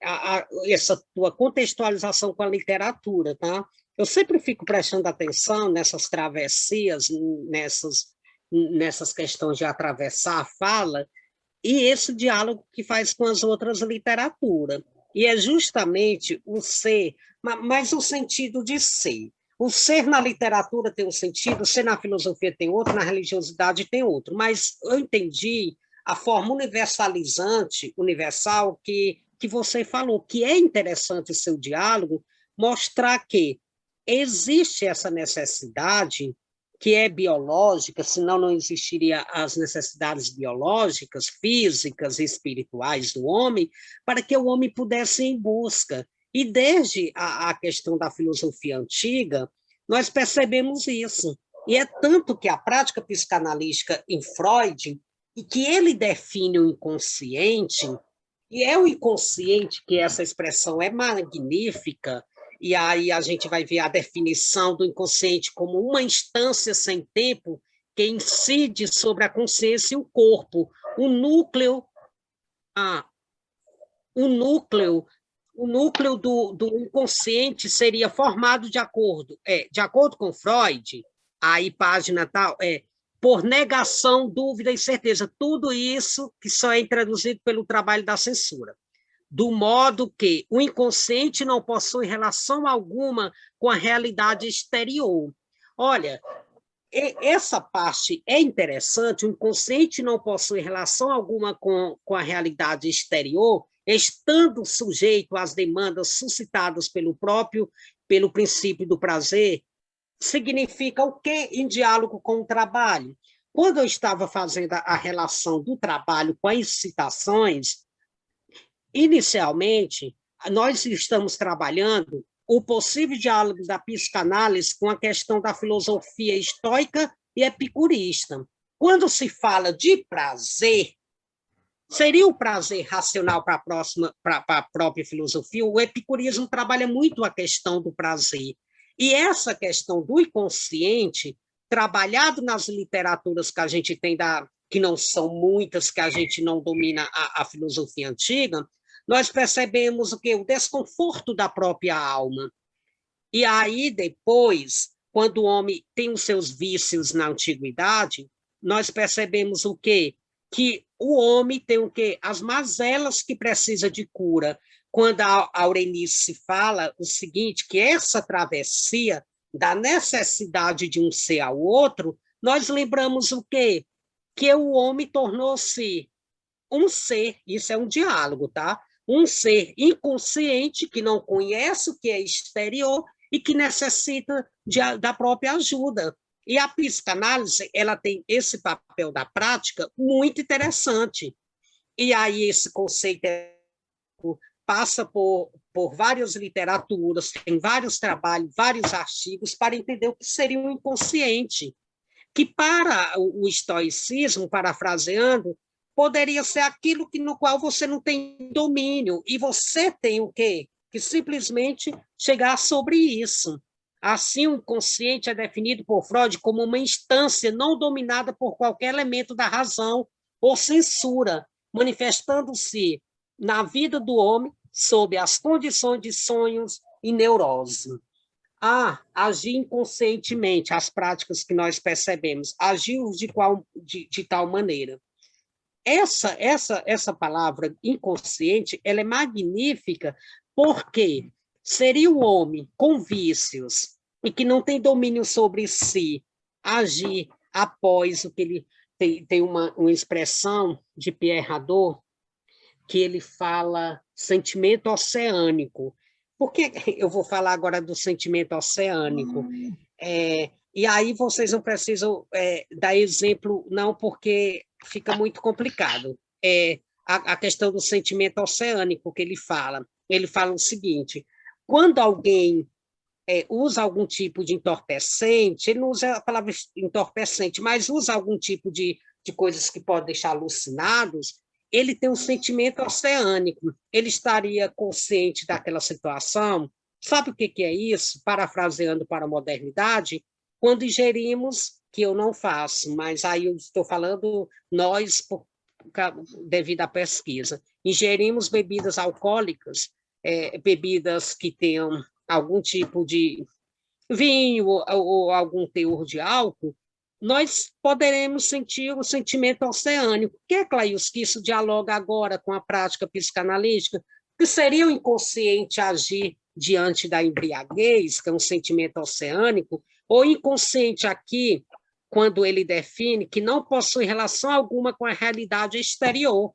essa tua contextualização com a literatura, tá? Eu sempre fico prestando atenção nessas travessias, nessas questões de atravessar a fala, e esse diálogo que faz com as outras literaturas. E é justamente o ser, mas o sentido de ser. O ser na literatura tem um sentido, o ser na filosofia tem outro, na religiosidade tem outro. Mas eu entendi a forma universalizante, universal, que você falou, que é interessante o seu diálogo, mostrar que existe essa necessidade que é biológica, senão não existiriam as necessidades biológicas, físicas e espirituais do homem, para que o homem pudesse ir em busca. E desde a questão da filosofia antiga, nós percebemos isso. E é tanto que a prática psicanalítica em Freud, e que ele define o inconsciente, e é o inconsciente que essa expressão é magnífica, e aí a gente vai ver a definição do inconsciente como uma instância sem tempo que incide sobre a consciência e o corpo. O núcleo do inconsciente seria formado de acordo com Freud, aí página tal, por negação, dúvida e certeza. Tudo isso que só é introduzido pelo trabalho da censura. Do modo que o inconsciente não possui relação alguma com a realidade exterior. Olha, essa parte é interessante, o inconsciente não possui relação alguma com a realidade exterior, estando sujeito às demandas suscitadas pelo princípio do prazer, significa o quê em diálogo com o trabalho? Quando eu estava fazendo a relação do trabalho com as excitações, inicialmente, nós estamos trabalhando o possível diálogo da psicanálise com a questão da filosofia estoica e epicurista. Quando se fala de prazer, seria o prazer racional para a própria filosofia? O epicurismo trabalha muito a questão do prazer. E essa questão do inconsciente, trabalhado nas literaturas que a gente tem, que não são muitas, que a gente não domina a filosofia antiga, nós percebemos o quê? O desconforto da própria alma. E aí, depois, quando o homem tem os seus vícios na antiguidade, nós percebemos o quê? Que o homem tem o quê? As mazelas que precisa de cura. Quando a Aurenice fala o seguinte, que essa travessia da necessidade de um ser ao outro, nós lembramos o quê? Que o homem tornou-se um ser, isso é um diálogo, tá? Um ser inconsciente que não conhece o que é exterior e que necessita da própria ajuda. E a psicanálise, ela tem esse papel da prática muito interessante. E aí esse conceito passa por várias literaturas, tem vários trabalhos, vários artigos para entender o que seria o inconsciente, que para o estoicismo, parafraseando, poderia ser aquilo no qual você não tem domínio, e você tem o quê? Que simplesmente chegar sobre isso. Assim, o inconsciente é definido por Freud como uma instância não dominada por qualquer elemento da razão ou censura, manifestando-se na vida do homem sob as condições de sonhos e neurose. Agir inconscientemente, as práticas que nós percebemos, agir de tal maneira. Essa palavra inconsciente, ela é magnífica, porque seria o homem com vícios e que não tem domínio sobre si, agir após o que ele tem uma expressão de Pierre Hadot, que ele fala sentimento oceânico. Por que eu vou falar agora do sentimento oceânico? E aí vocês não precisam dar exemplo, não, porque fica muito complicado. A questão do sentimento oceânico que ele fala. Ele fala o seguinte: quando alguém usa algum tipo de entorpecente, ele não usa a palavra entorpecente, mas usa algum tipo de coisas que podem deixar alucinados, ele tem um sentimento oceânico, ele estaria consciente daquela situação. Sabe o que é isso? Parafraseando para a modernidade, quando ingerimos, que eu não faço, mas aí eu estou falando nós, devido à pesquisa, ingerimos bebidas alcoólicas, bebidas que tenham algum tipo de vinho ou algum teor de álcool, nós poderemos sentir o sentimento oceânico. O que é, Clailson, que isso dialoga agora com a prática psicanalítica? Que seria o inconsciente agir diante da embriaguez, que é um sentimento oceânico, ou inconsciente aqui, quando ele define que não possui relação alguma com a realidade exterior.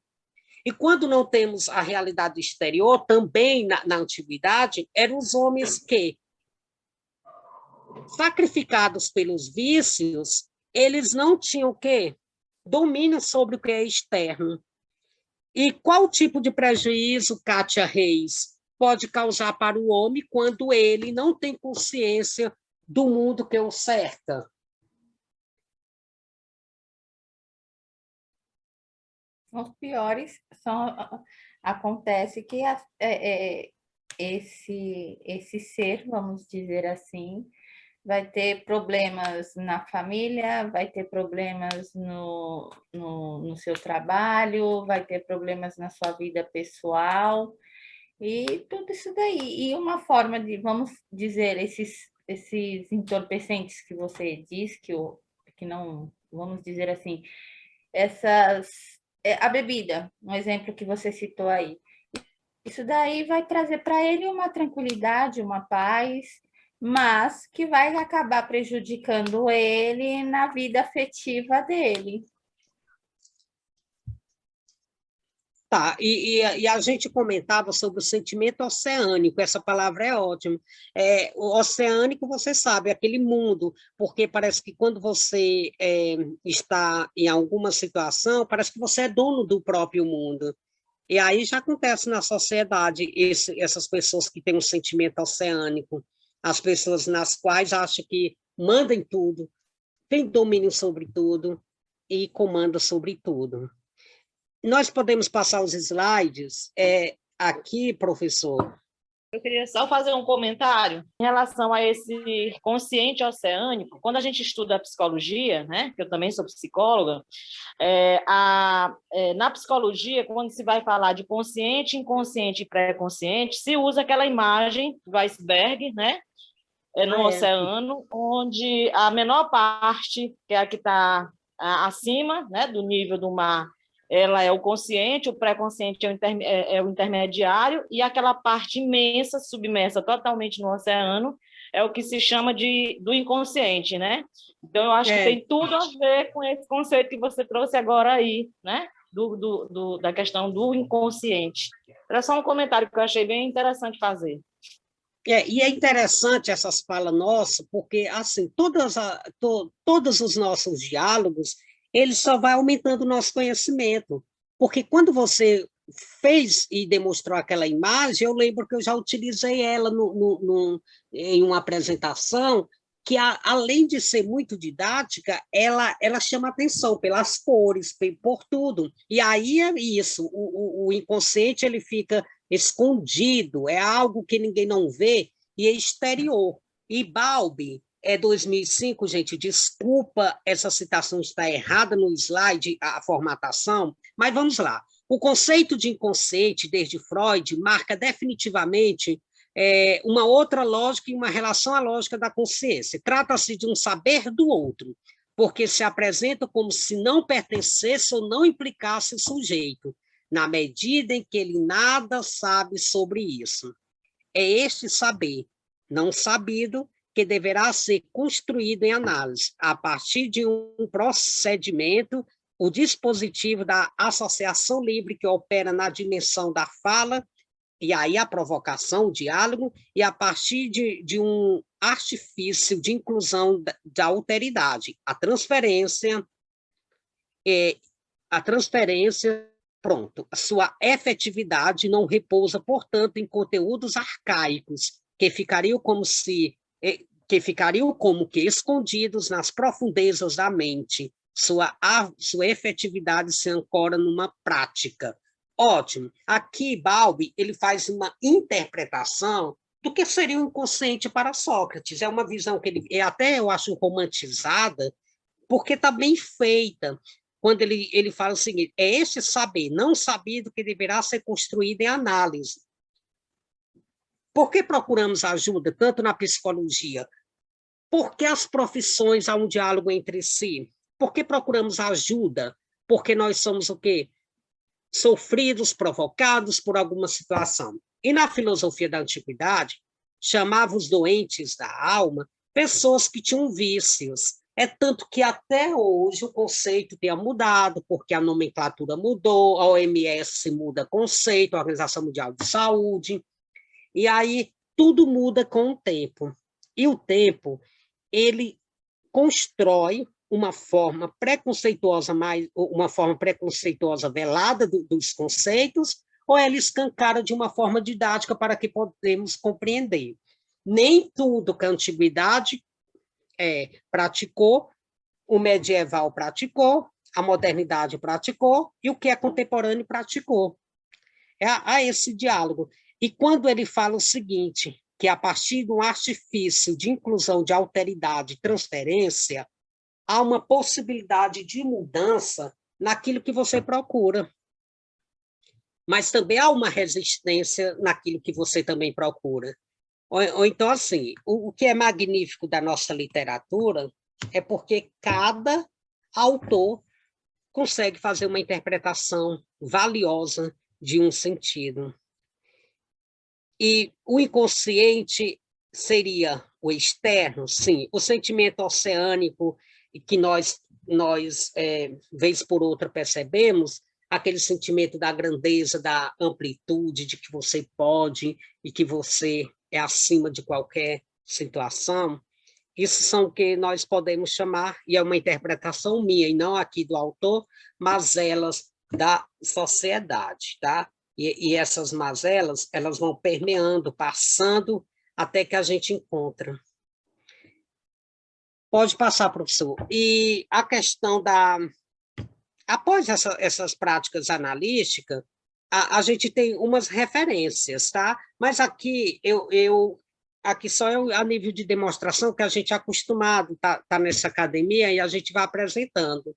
E quando não temos a realidade exterior, também na antiguidade, eram os homens que, sacrificados pelos vícios, eles não tinham o quê? Domínio sobre o que é externo. E qual tipo de prejuízo, Kátia Reis, pode causar para o homem quando ele não tem consciência do mundo que o cerca? Os piores acontece que esse ser, vamos dizer assim, vai ter problemas na família, vai ter problemas no seu trabalho, vai ter problemas na sua vida pessoal, e tudo isso daí. E uma forma de, vamos dizer, esses entorpecentes que você diz, que não, vamos dizer assim, a bebida, um exemplo que você citou aí. Isso daí vai trazer para ele uma tranquilidade, uma paz, mas que vai acabar prejudicando ele na vida afetiva dele. Tá, e a gente comentava sobre o sentimento oceânico, essa palavra é ótima. O oceânico, você sabe, é aquele mundo, porque parece que quando você está em alguma situação, parece que você é dono do próprio mundo. E aí já acontece na sociedade essas pessoas que têm um sentimento oceânico, as pessoas nas quais acham que mandam em tudo, têm domínio sobre tudo e comandam sobre tudo. Nós podemos passar os slides aqui, professor. Eu queria só fazer um comentário em relação a esse consciente oceânico. Quando a gente estuda a psicologia, né, que eu também sou psicóloga, na psicologia, quando se vai falar de consciente, inconsciente e pré-consciente, se usa aquela imagem do iceberg, né, no oceano, onde a menor parte, que é a que está acima, né, do nível do mar, ela é o consciente, o pré-consciente é o intermediário, e aquela parte imensa, submersa totalmente no oceano, é o que se chama do inconsciente, né? Então, eu acho que tem tudo a ver com esse conceito que você trouxe agora aí, né? Da questão do inconsciente. Era só um comentário que eu achei bem interessante fazer. E é interessante essas falas nossas, porque, assim, todos os nossos diálogos, ele só vai aumentando o nosso conhecimento, porque quando você fez e demonstrou aquela imagem, eu lembro que eu já utilizei ela em uma apresentação, que além de ser muito didática, ela chama atenção pelas cores, por tudo, e aí é isso, o inconsciente ele fica escondido, é algo que ninguém não vê, e é exterior. E Bowlby, 2005, gente, desculpa, essa citação está errada no slide, a formatação, mas vamos lá. O conceito de inconsciente, desde Freud, marca definitivamente uma outra lógica e uma relação à lógica da consciência. Trata-se de um saber do outro, porque se apresenta como se não pertencesse ou não implicasse o sujeito, na medida em que ele nada sabe sobre isso. É este saber, não sabido, que deverá ser construído em análise, a partir de um procedimento, o dispositivo da associação livre que opera na dimensão da fala, e aí a provocação, o diálogo, e a partir de um artifício de inclusão da alteridade, a transferência, pronto, a sua efetividade não repousa, portanto, em conteúdos arcaicos, que ficariam como que escondidos nas profundezas da mente. Sua efetividade se ancora numa prática. Ótimo. Aqui, Bowlby, ele faz uma interpretação do que seria o inconsciente para Sócrates. É uma visão que ele até eu acho romantizada, porque está bem feita. Quando ele fala o seguinte, é este saber não sabido que deverá ser construído em análise. Por que procuramos ajuda, tanto na psicologia? Porque as profissões há um diálogo entre si. Por que procuramos ajuda? Porque nós somos o quê? Sofridos, provocados por alguma situação. E na filosofia da antiguidade, chamava os doentes da alma pessoas que tinham vícios. É tanto que até hoje o conceito tenha mudado, porque a nomenclatura mudou, a OMS muda conceito, a Organização Mundial de Saúde, e aí tudo muda com o tempo. E o tempo, ele constrói uma forma preconceituosa velada dos conceitos, ou ela escancara de uma forma didática para que podemos compreender. Nem tudo que a antiguidade praticou, o medieval praticou, a modernidade praticou, e o que é contemporâneo praticou. Há esse diálogo. E quando ele fala o seguinte, que a partir de um artifício de inclusão de alteridade e transferência, há uma possibilidade de mudança naquilo que você procura. Mas também há uma resistência naquilo que você também procura. Ou então, assim, o que é magnífico da nossa literatura é porque cada autor consegue fazer uma interpretação valiosa de um sentido. E o inconsciente seria o externo, sim, o sentimento oceânico que nós vez por outra, percebemos, aquele sentimento da grandeza, da amplitude, de que você pode e que você é acima de qualquer situação. Isso são o que nós podemos chamar, e é uma interpretação minha, e não aqui do autor, mazelas da sociedade, tá? E essas mazelas, elas vão permeando, passando, até que a gente encontra. Pode passar, professor. E a questão após essas práticas analíticas, a gente tem umas referências, tá? Mas aqui, aqui só é a nível de demonstração que a gente é acostumado, tá nessa academia, e a gente vai apresentando.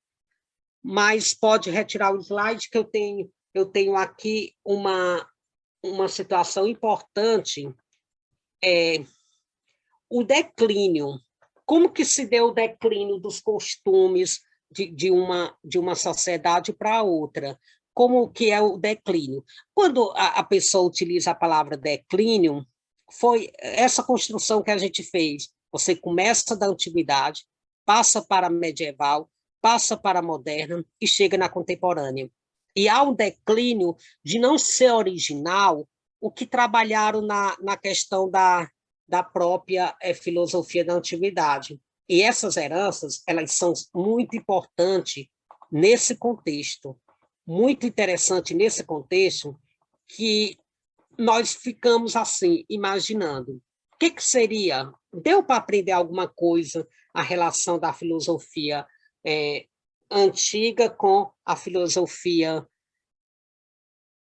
Mas pode retirar o slide, que eu tenho aqui uma situação importante, o declínio. Como que se deu o declínio dos costumes de uma sociedade para outra? Como que é o declínio? Quando a pessoa utiliza a palavra declínio, foi essa construção que a gente fez. Você começa da antiguidade, passa para a medieval, passa para a moderna e chega na contemporânea. E há um declínio de não ser original o que trabalharam na questão da própria filosofia da antiguidade. E essas heranças, elas são muito importantes nesse contexto, muito interessante nesse contexto, que nós ficamos assim, imaginando. O que seria? Deu para aprender alguma coisa a relação da filosofia antiga com a filosofia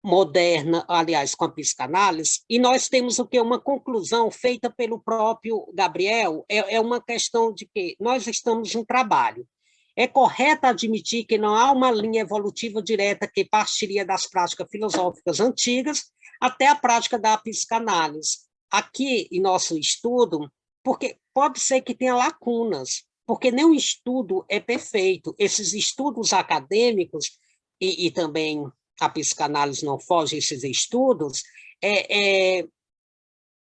moderna, aliás, com a psicanálise, e nós temos o que? Uma conclusão feita pelo próprio Gabriel, é uma questão de que nós estamos em trabalho, É correto admitir que não há uma linha evolutiva direta que partiria das práticas filosóficas antigas até a prática da psicanálise. Aqui, em nosso estudo, porque pode ser que tenha lacunas, porque nenhum estudo é perfeito. Esses estudos acadêmicos, e também a psicanálise não foge a esses estudos,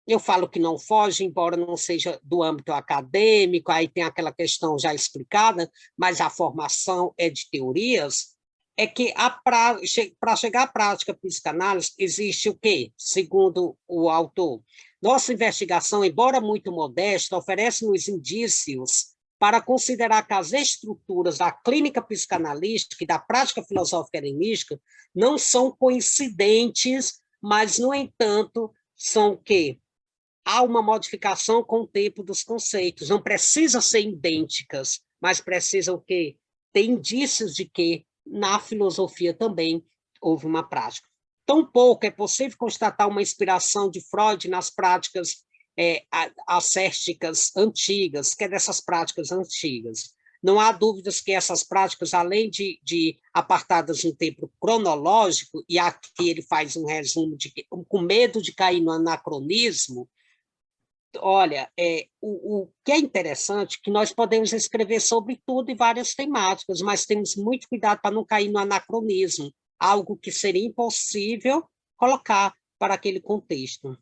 eu falo que não foge, embora não seja do âmbito acadêmico, aí tem aquela questão já explicada, mas a formação é de teorias, é que para chegar à prática psicanálise existe o quê? Segundo o autor, nossa investigação, embora muito modesta, oferece-nos indícios para considerar que as estruturas da clínica psicanalística e da prática filosófica helenística não são coincidentes, mas, no entanto, são o quê? Há uma modificação com o tempo dos conceitos, não precisam ser idênticas, mas precisam que ter indícios de que na filosofia também houve uma prática. Tampouco é possível constatar uma inspiração de Freud nas práticas ascéticas antigas, que é dessas práticas antigas. Não há dúvidas que essas práticas, além de apartadas no tempo cronológico, e aqui ele faz um resumo com medo de cair no anacronismo. Olha, o que é interessante é que nós podemos escrever sobre tudo e várias temáticas, mas temos muito cuidado para não cair no anacronismo, algo que seria impossível colocar para aquele contexto.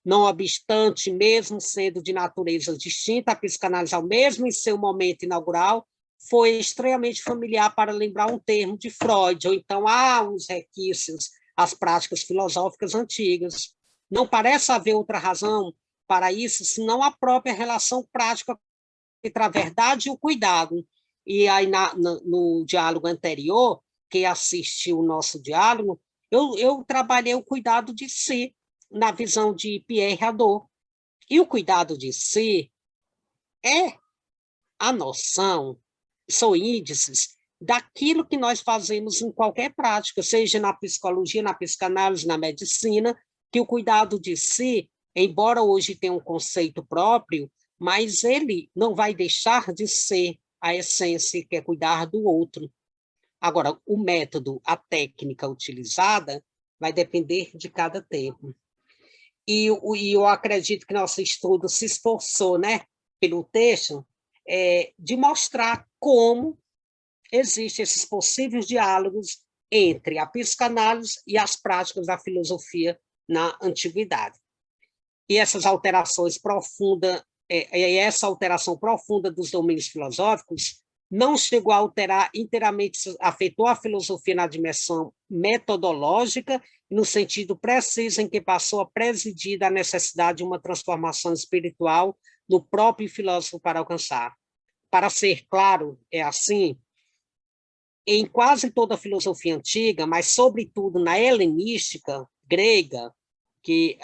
Não obstante, mesmo sendo de natureza distinta, a psicanálise, ao mesmo em seu momento inaugural, foi extremamente familiar para lembrar um termo de Freud, ou então há uns requisitos às práticas filosóficas antigas. Não parece haver outra razão para isso, senão a própria relação prática entre a verdade e o cuidado. E aí, no diálogo anterior, que assistiu o nosso diálogo, eu trabalhei o cuidado de si, na visão de Pierre Hadot. E o cuidado de si é a noção, são índices daquilo que nós fazemos em qualquer prática, seja na psicologia, na psicanálise, na medicina, que o cuidado de si, embora hoje tenha um conceito próprio, mas ele não vai deixar de ser a essência, que é cuidar do outro. Agora, o método, a técnica utilizada, vai depender de cada tempo. E eu acredito que nosso estudo se esforçou, né, pelo texto, de mostrar como existem esses possíveis diálogos entre a psicanálise e as práticas da filosofia na antiguidade. E essas alterações profundas, essa alteração profunda dos domínios filosóficos não chegou a alterar inteiramente, afetou a filosofia na dimensão metodológica, no sentido preciso em que passou a presidir da necessidade de uma transformação espiritual no próprio filósofo para alcançar. Para ser claro, é assim, em quase toda a filosofia antiga, mas sobretudo na helenística grega, que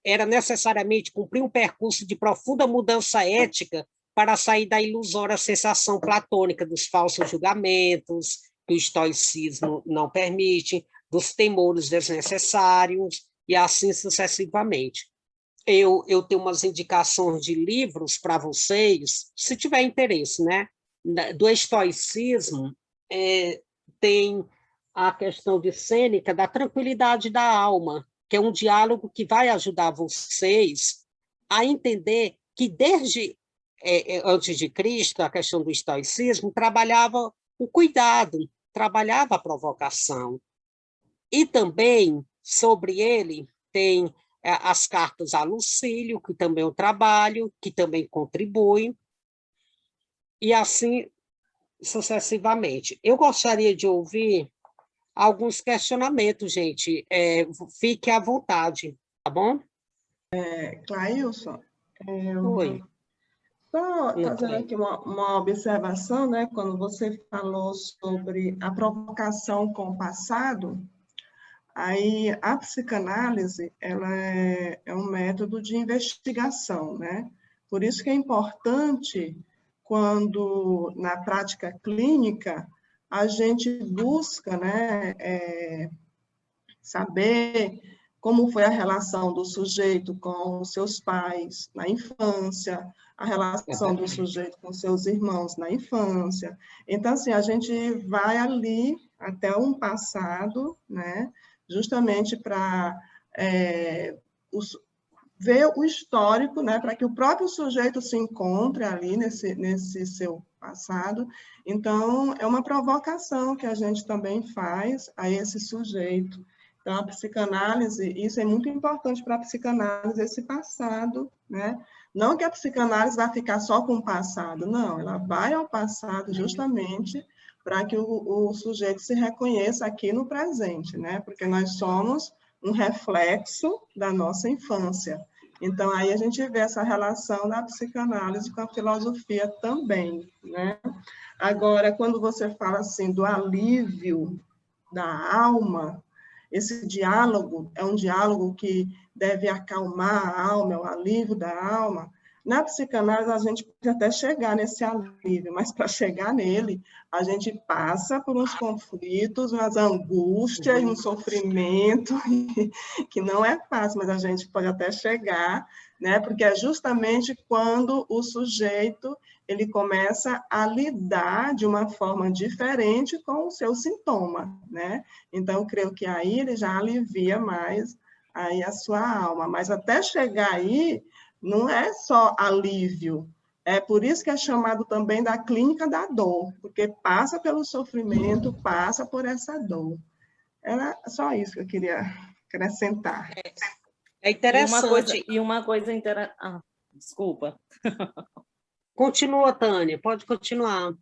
era necessariamente cumprir um percurso de profunda mudança ética para sair da ilusória sensação platônica dos falsos julgamentos, que o estoicismo não permite, dos temores desnecessários, e assim sucessivamente. Eu tenho umas indicações de livros para vocês, se tiver interesse, né? Do estoicismo, tem a questão de Sêneca, da tranquilidade da alma, que é um diálogo que vai ajudar vocês a entender que desde antes de Cristo, a questão do estoicismo trabalhava o cuidado, trabalhava a provocação. E também, sobre ele, tem as cartas a Lucílio, que também eu trabalho, que também contribui, e assim sucessivamente. Eu gostaria de ouvir alguns questionamentos, gente. Fique à vontade, tá bom? Clailson, Oi. Só fazendo aqui uma observação, né? Quando você falou sobre a provocação com o passado, aí a psicanálise ela é um método de investigação, né? Por isso que é importante, quando na prática clínica, a gente busca, né, saber como foi a relação do sujeito com os seus pais na infância, a relação do sujeito com seus irmãos na infância. Então, assim, a gente vai ali até um passado, né, justamente para ver o histórico, né, para que o próprio sujeito se encontre ali nesse seu passado. Então, é uma provocação que a gente também faz a esse sujeito. Então, a psicanálise, isso é muito importante para a psicanálise, esse passado, né? Não que a psicanálise vai ficar só com o passado, não, ela vai ao passado justamente para que o sujeito se reconheça aqui no presente, né? Porque nós somos um reflexo da nossa infância. Então, aí a gente vê essa relação da psicanálise com a filosofia também, né? Agora, quando você fala assim do alívio da alma, esse diálogo é um diálogo que deve acalmar a alma, é o alívio da alma. Na psicanálise, a gente pode até chegar nesse alívio, mas para chegar nele, a gente passa por uns conflitos, umas angústias, um sofrimento, que não é fácil, mas a gente pode até chegar, né? Porque é justamente quando o sujeito ele começa a lidar de uma forma diferente com o seu sintoma, né? Então, eu creio que aí ele já alivia mais aí a sua alma, mas até chegar aí, não é só alívio, é por isso que é chamado também da clínica da dor, porque passa pelo sofrimento, passa por essa dor. Era só isso que eu queria acrescentar. É interessante. E uma coisa interessante... desculpa. Continua, Tânia, pode continuar.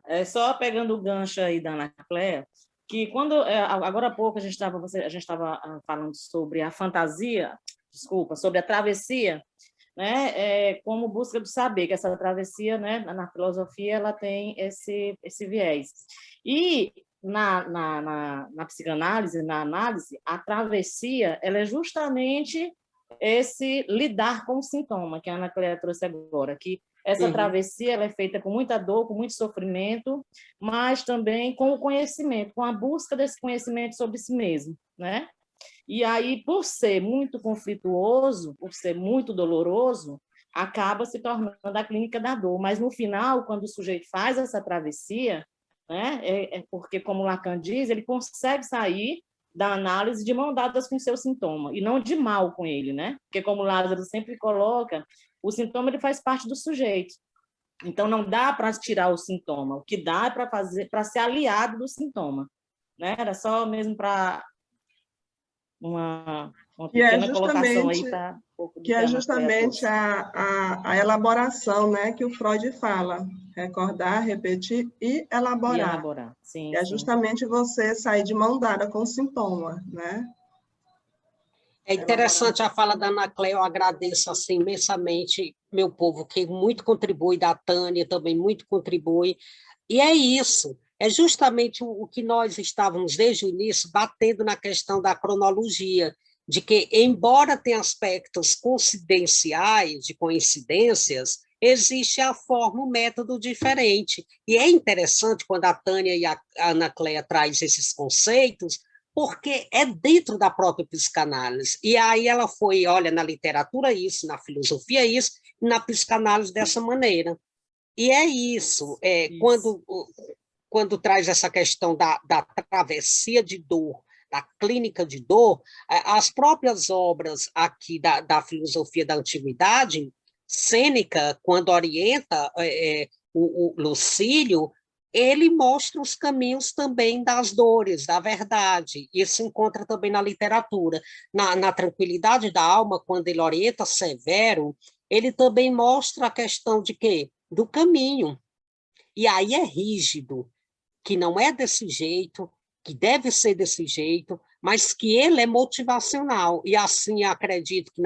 É só pegando o gancho aí da Ana Cléa, que quando, agora há pouco, a gente estava falando sobre a fantasia, sobre a travessia, né, como busca do saber, que essa travessia, né, na filosofia, ela tem esse viés. E na psicanálise, na análise, a travessia, ela é justamente esse lidar com o sintoma, que a Ana Cléa trouxe agora, que essa travessia ela é feita com muita dor, com muito sofrimento, mas também com o conhecimento, com a busca desse conhecimento sobre si mesmo, né? E aí, por ser muito conflituoso, por ser muito doloroso, acaba se tornando a clínica da dor. Mas, no final, quando o sujeito faz essa travessia, né, porque, como Lacan diz, ele consegue sair da análise de mão dadas com o seu sintoma, e não de mal com ele, né? Porque, como Lázaro sempre coloca, o sintoma ele faz parte do sujeito. Então, não dá para tirar o sintoma. O que dá é para ser aliado do sintoma. Né? Era só mesmo para uma pequena colocação aí para que é justamente a elaboração, né, que o Freud fala, recordar, repetir e elaborar. E elaborar. Sim, é justamente você sair de mão dada com o sintoma, né? É interessante a fala da Ana Cléa, eu agradeço assim, imensamente, meu povo, que muito contribui, da Tânia também muito contribui, e é isso, é justamente o que nós estávamos desde o início batendo na questão da cronologia, de que, embora tenha aspectos coincidenciais, de coincidências, existe a forma, o método diferente. E é interessante quando a Tânia e a Ana Cléa trazem esses conceitos, porque é dentro da própria psicanálise. E aí ela foi, olha, na literatura isso, na filosofia isso, e na psicanálise dessa maneira. E é isso, quando traz essa questão da travessia de dor, da clínica de dor, as próprias obras aqui da filosofia da antiguidade, Sêneca, quando orienta o Lucílio, ele mostra os caminhos também das dores, da verdade. Isso se encontra também na literatura. Na Tranquilidade da Alma, quando ele orienta Severo, ele também mostra a questão de quê? Do caminho. E aí é rígido, que não é desse jeito, que deve ser desse jeito, mas que ele é motivacional. E assim acredito que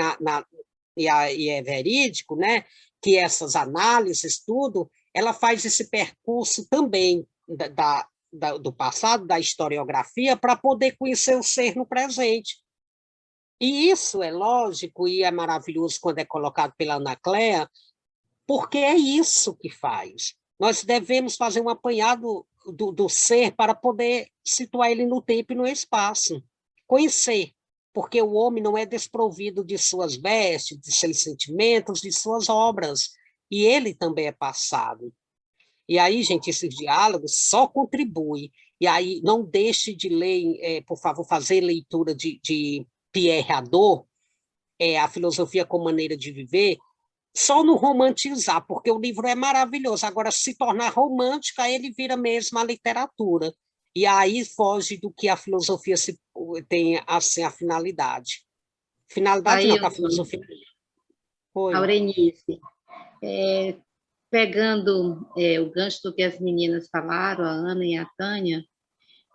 e é verídico, né, que essas análises, tudo, ela faz esse percurso também do passado, da historiografia, para poder conhecer o ser no presente. E isso é lógico e é maravilhoso quando é colocado pela Ana Cléa, porque é isso que faz. Nós devemos fazer um apanhado do ser para poder situar ele no tempo e no espaço, conhecer. porque o homem não é desprovido de suas vestes, de seus sentimentos, de suas obras, e ele também é passado. E aí, gente, esses diálogos só contribuem. E aí, não deixe de ler, por favor, fazer leitura de Pierre Hadot, A Filosofia como Maneira de Viver, só não romantizar, porque o livro é maravilhoso. Agora, se tornar romântica, ele vira mesmo a literatura. E aí foge do que a filosofia tem assim, a finalidade. Finalidade não, que a filosofia... Oi. Aurenice, pegando o gancho do que as meninas falaram, a Ana e a Tânia,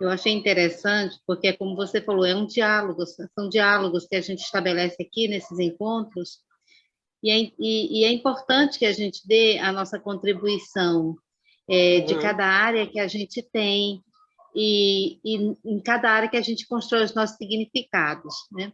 eu achei interessante, porque, como você falou, é um diálogo, são diálogos que a gente estabelece aqui nesses encontros, e é importante que a gente dê a nossa contribuição de cada área que a gente tem, e em cada área que a gente constrói os nossos significados, né?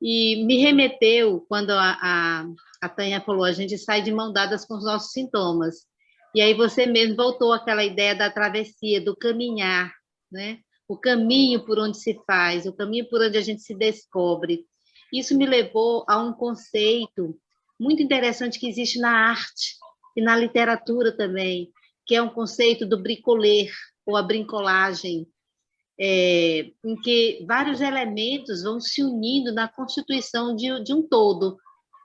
E me remeteu, quando a Tânia falou, a gente sai de mão dadas com os nossos sintomas. E aí você mesmo voltou àquela ideia da travessia, do caminhar, né? O caminho por onde se faz, o caminho por onde a gente se descobre. Isso me levou a um conceito muito interessante que existe na arte e na literatura também, que é um conceito do bricoler, ou a brincolagem, em que vários elementos vão se unindo na constituição de um todo,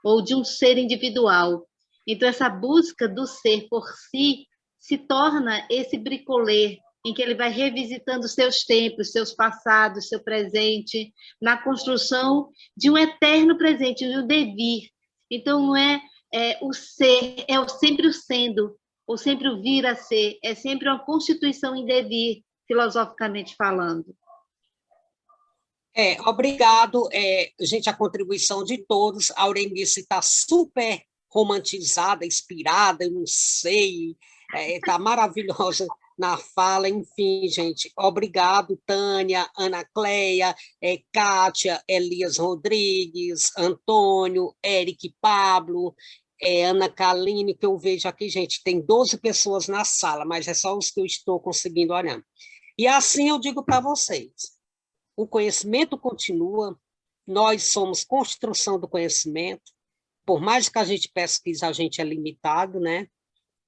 ou de um ser individual. Então, essa busca do ser por si se torna esse bricoler, em que ele vai revisitando seus tempos, seus passados, seu presente, na construção de um eterno presente, de um devir. Então, não é o ser, sempre o sendo, ou sempre o vir a ser, é sempre uma constituição em devir, filosoficamente falando. Obrigado, gente, a contribuição de todos. A Aurenice está super romantizada, inspirada, eu não sei, está maravilhosa na fala, enfim, gente. Obrigado, Tânia, Ana Cleia, Kátia, Elias Rodrigues, Antônio, Eric Pablo, Ana Kaline, que eu vejo aqui, gente, tem 12 pessoas na sala, mas é só os que eu estou conseguindo olhar. E assim eu digo para vocês, o conhecimento continua, nós somos construção do conhecimento, por mais que a gente pesquise, a gente é limitado, né?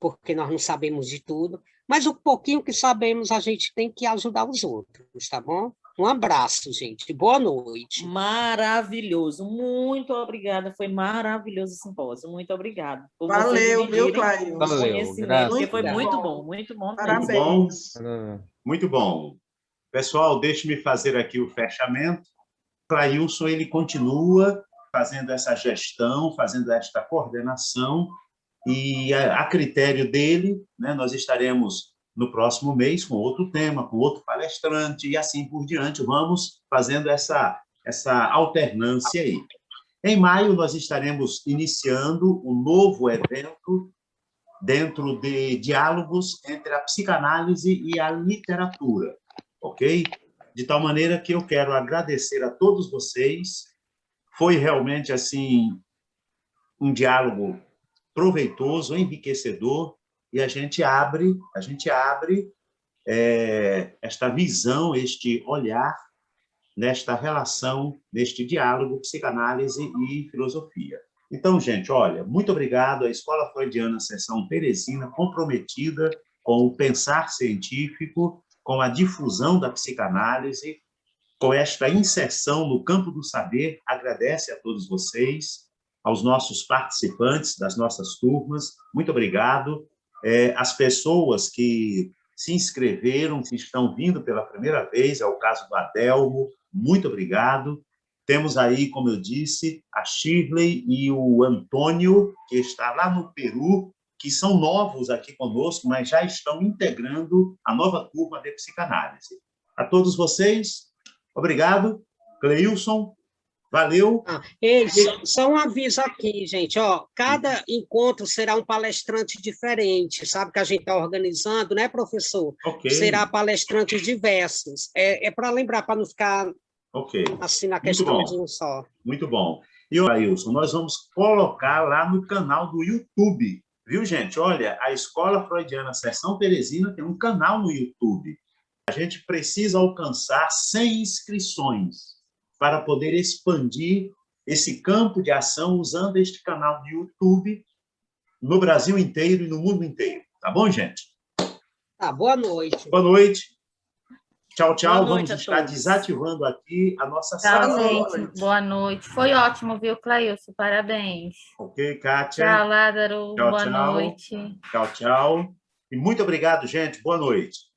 Porque nós não sabemos de tudo, mas o pouquinho que sabemos, a gente tem que ajudar os outros, tá bom? Um abraço, gente. Boa noite. Maravilhoso. Muito obrigada. Foi maravilhoso o simpósio. Muito obrigada. Valeu, viu, Claio? Valeu, porque foi muito bom, muito bom. Parabéns. Muito bom. Pessoal, deixe-me fazer aqui o fechamento. Clailson, ele continua fazendo essa gestão, fazendo esta coordenação, e a critério dele, né, nós estaremos no próximo mês com outro tema, com outro palestrante, e assim por diante, vamos fazendo essa alternância aí. Em maio, nós estaremos iniciando um novo evento dentro de diálogos entre a psicanálise e a literatura, ok? De tal maneira que eu quero agradecer a todos vocês. Foi realmente, assim, um diálogo proveitoso, enriquecedor, e a gente abre esta visão, este olhar, nesta relação, neste diálogo, psicanálise e filosofia. Então, gente, olha, muito obrigado à Escola Freudiana Seção Teresina, comprometida com o pensar científico, com a difusão da psicanálise, com esta inserção no campo do saber. Agradece a todos vocês, aos nossos participantes das nossas turmas, muito obrigado. As pessoas que se inscreveram, que estão vindo pela primeira vez, é o caso do Adelmo, muito obrigado. Temos aí, como eu disse, a Shirley e o Antônio, que está lá no Peru, que são novos aqui conosco, mas já estão integrando a nova turma de psicanálise. A todos vocês, obrigado. Cleilson, valeu. Só um aviso aqui, gente. Cada encontro será um palestrante diferente, sabe, que a gente está organizando, né, professor? Okay. Será palestrantes diversos. É para lembrar, para não ficar assim na questão de um só. Muito bom. E, Ailson, nós vamos colocar lá no canal do YouTube, viu, gente? Olha, a Escola Freudiana Seção Teresina tem um canal no YouTube. A gente precisa alcançar 100 inscrições. para poder expandir esse campo de ação usando este canal de YouTube no Brasil inteiro e no mundo inteiro. Tá bom, gente? Tá, boa noite. Boa noite. Tchau, tchau. Boa noite. Vamos estar desativando aqui a nossa Tchau, sala. gente. Boa noite. Foi ótimo, viu, Clailson? Parabéns. Ok, Kátia. Tchau, Lázaro. Tchau, boa tchau. noite. Tchau, tchau. E muito obrigado, gente. Boa noite.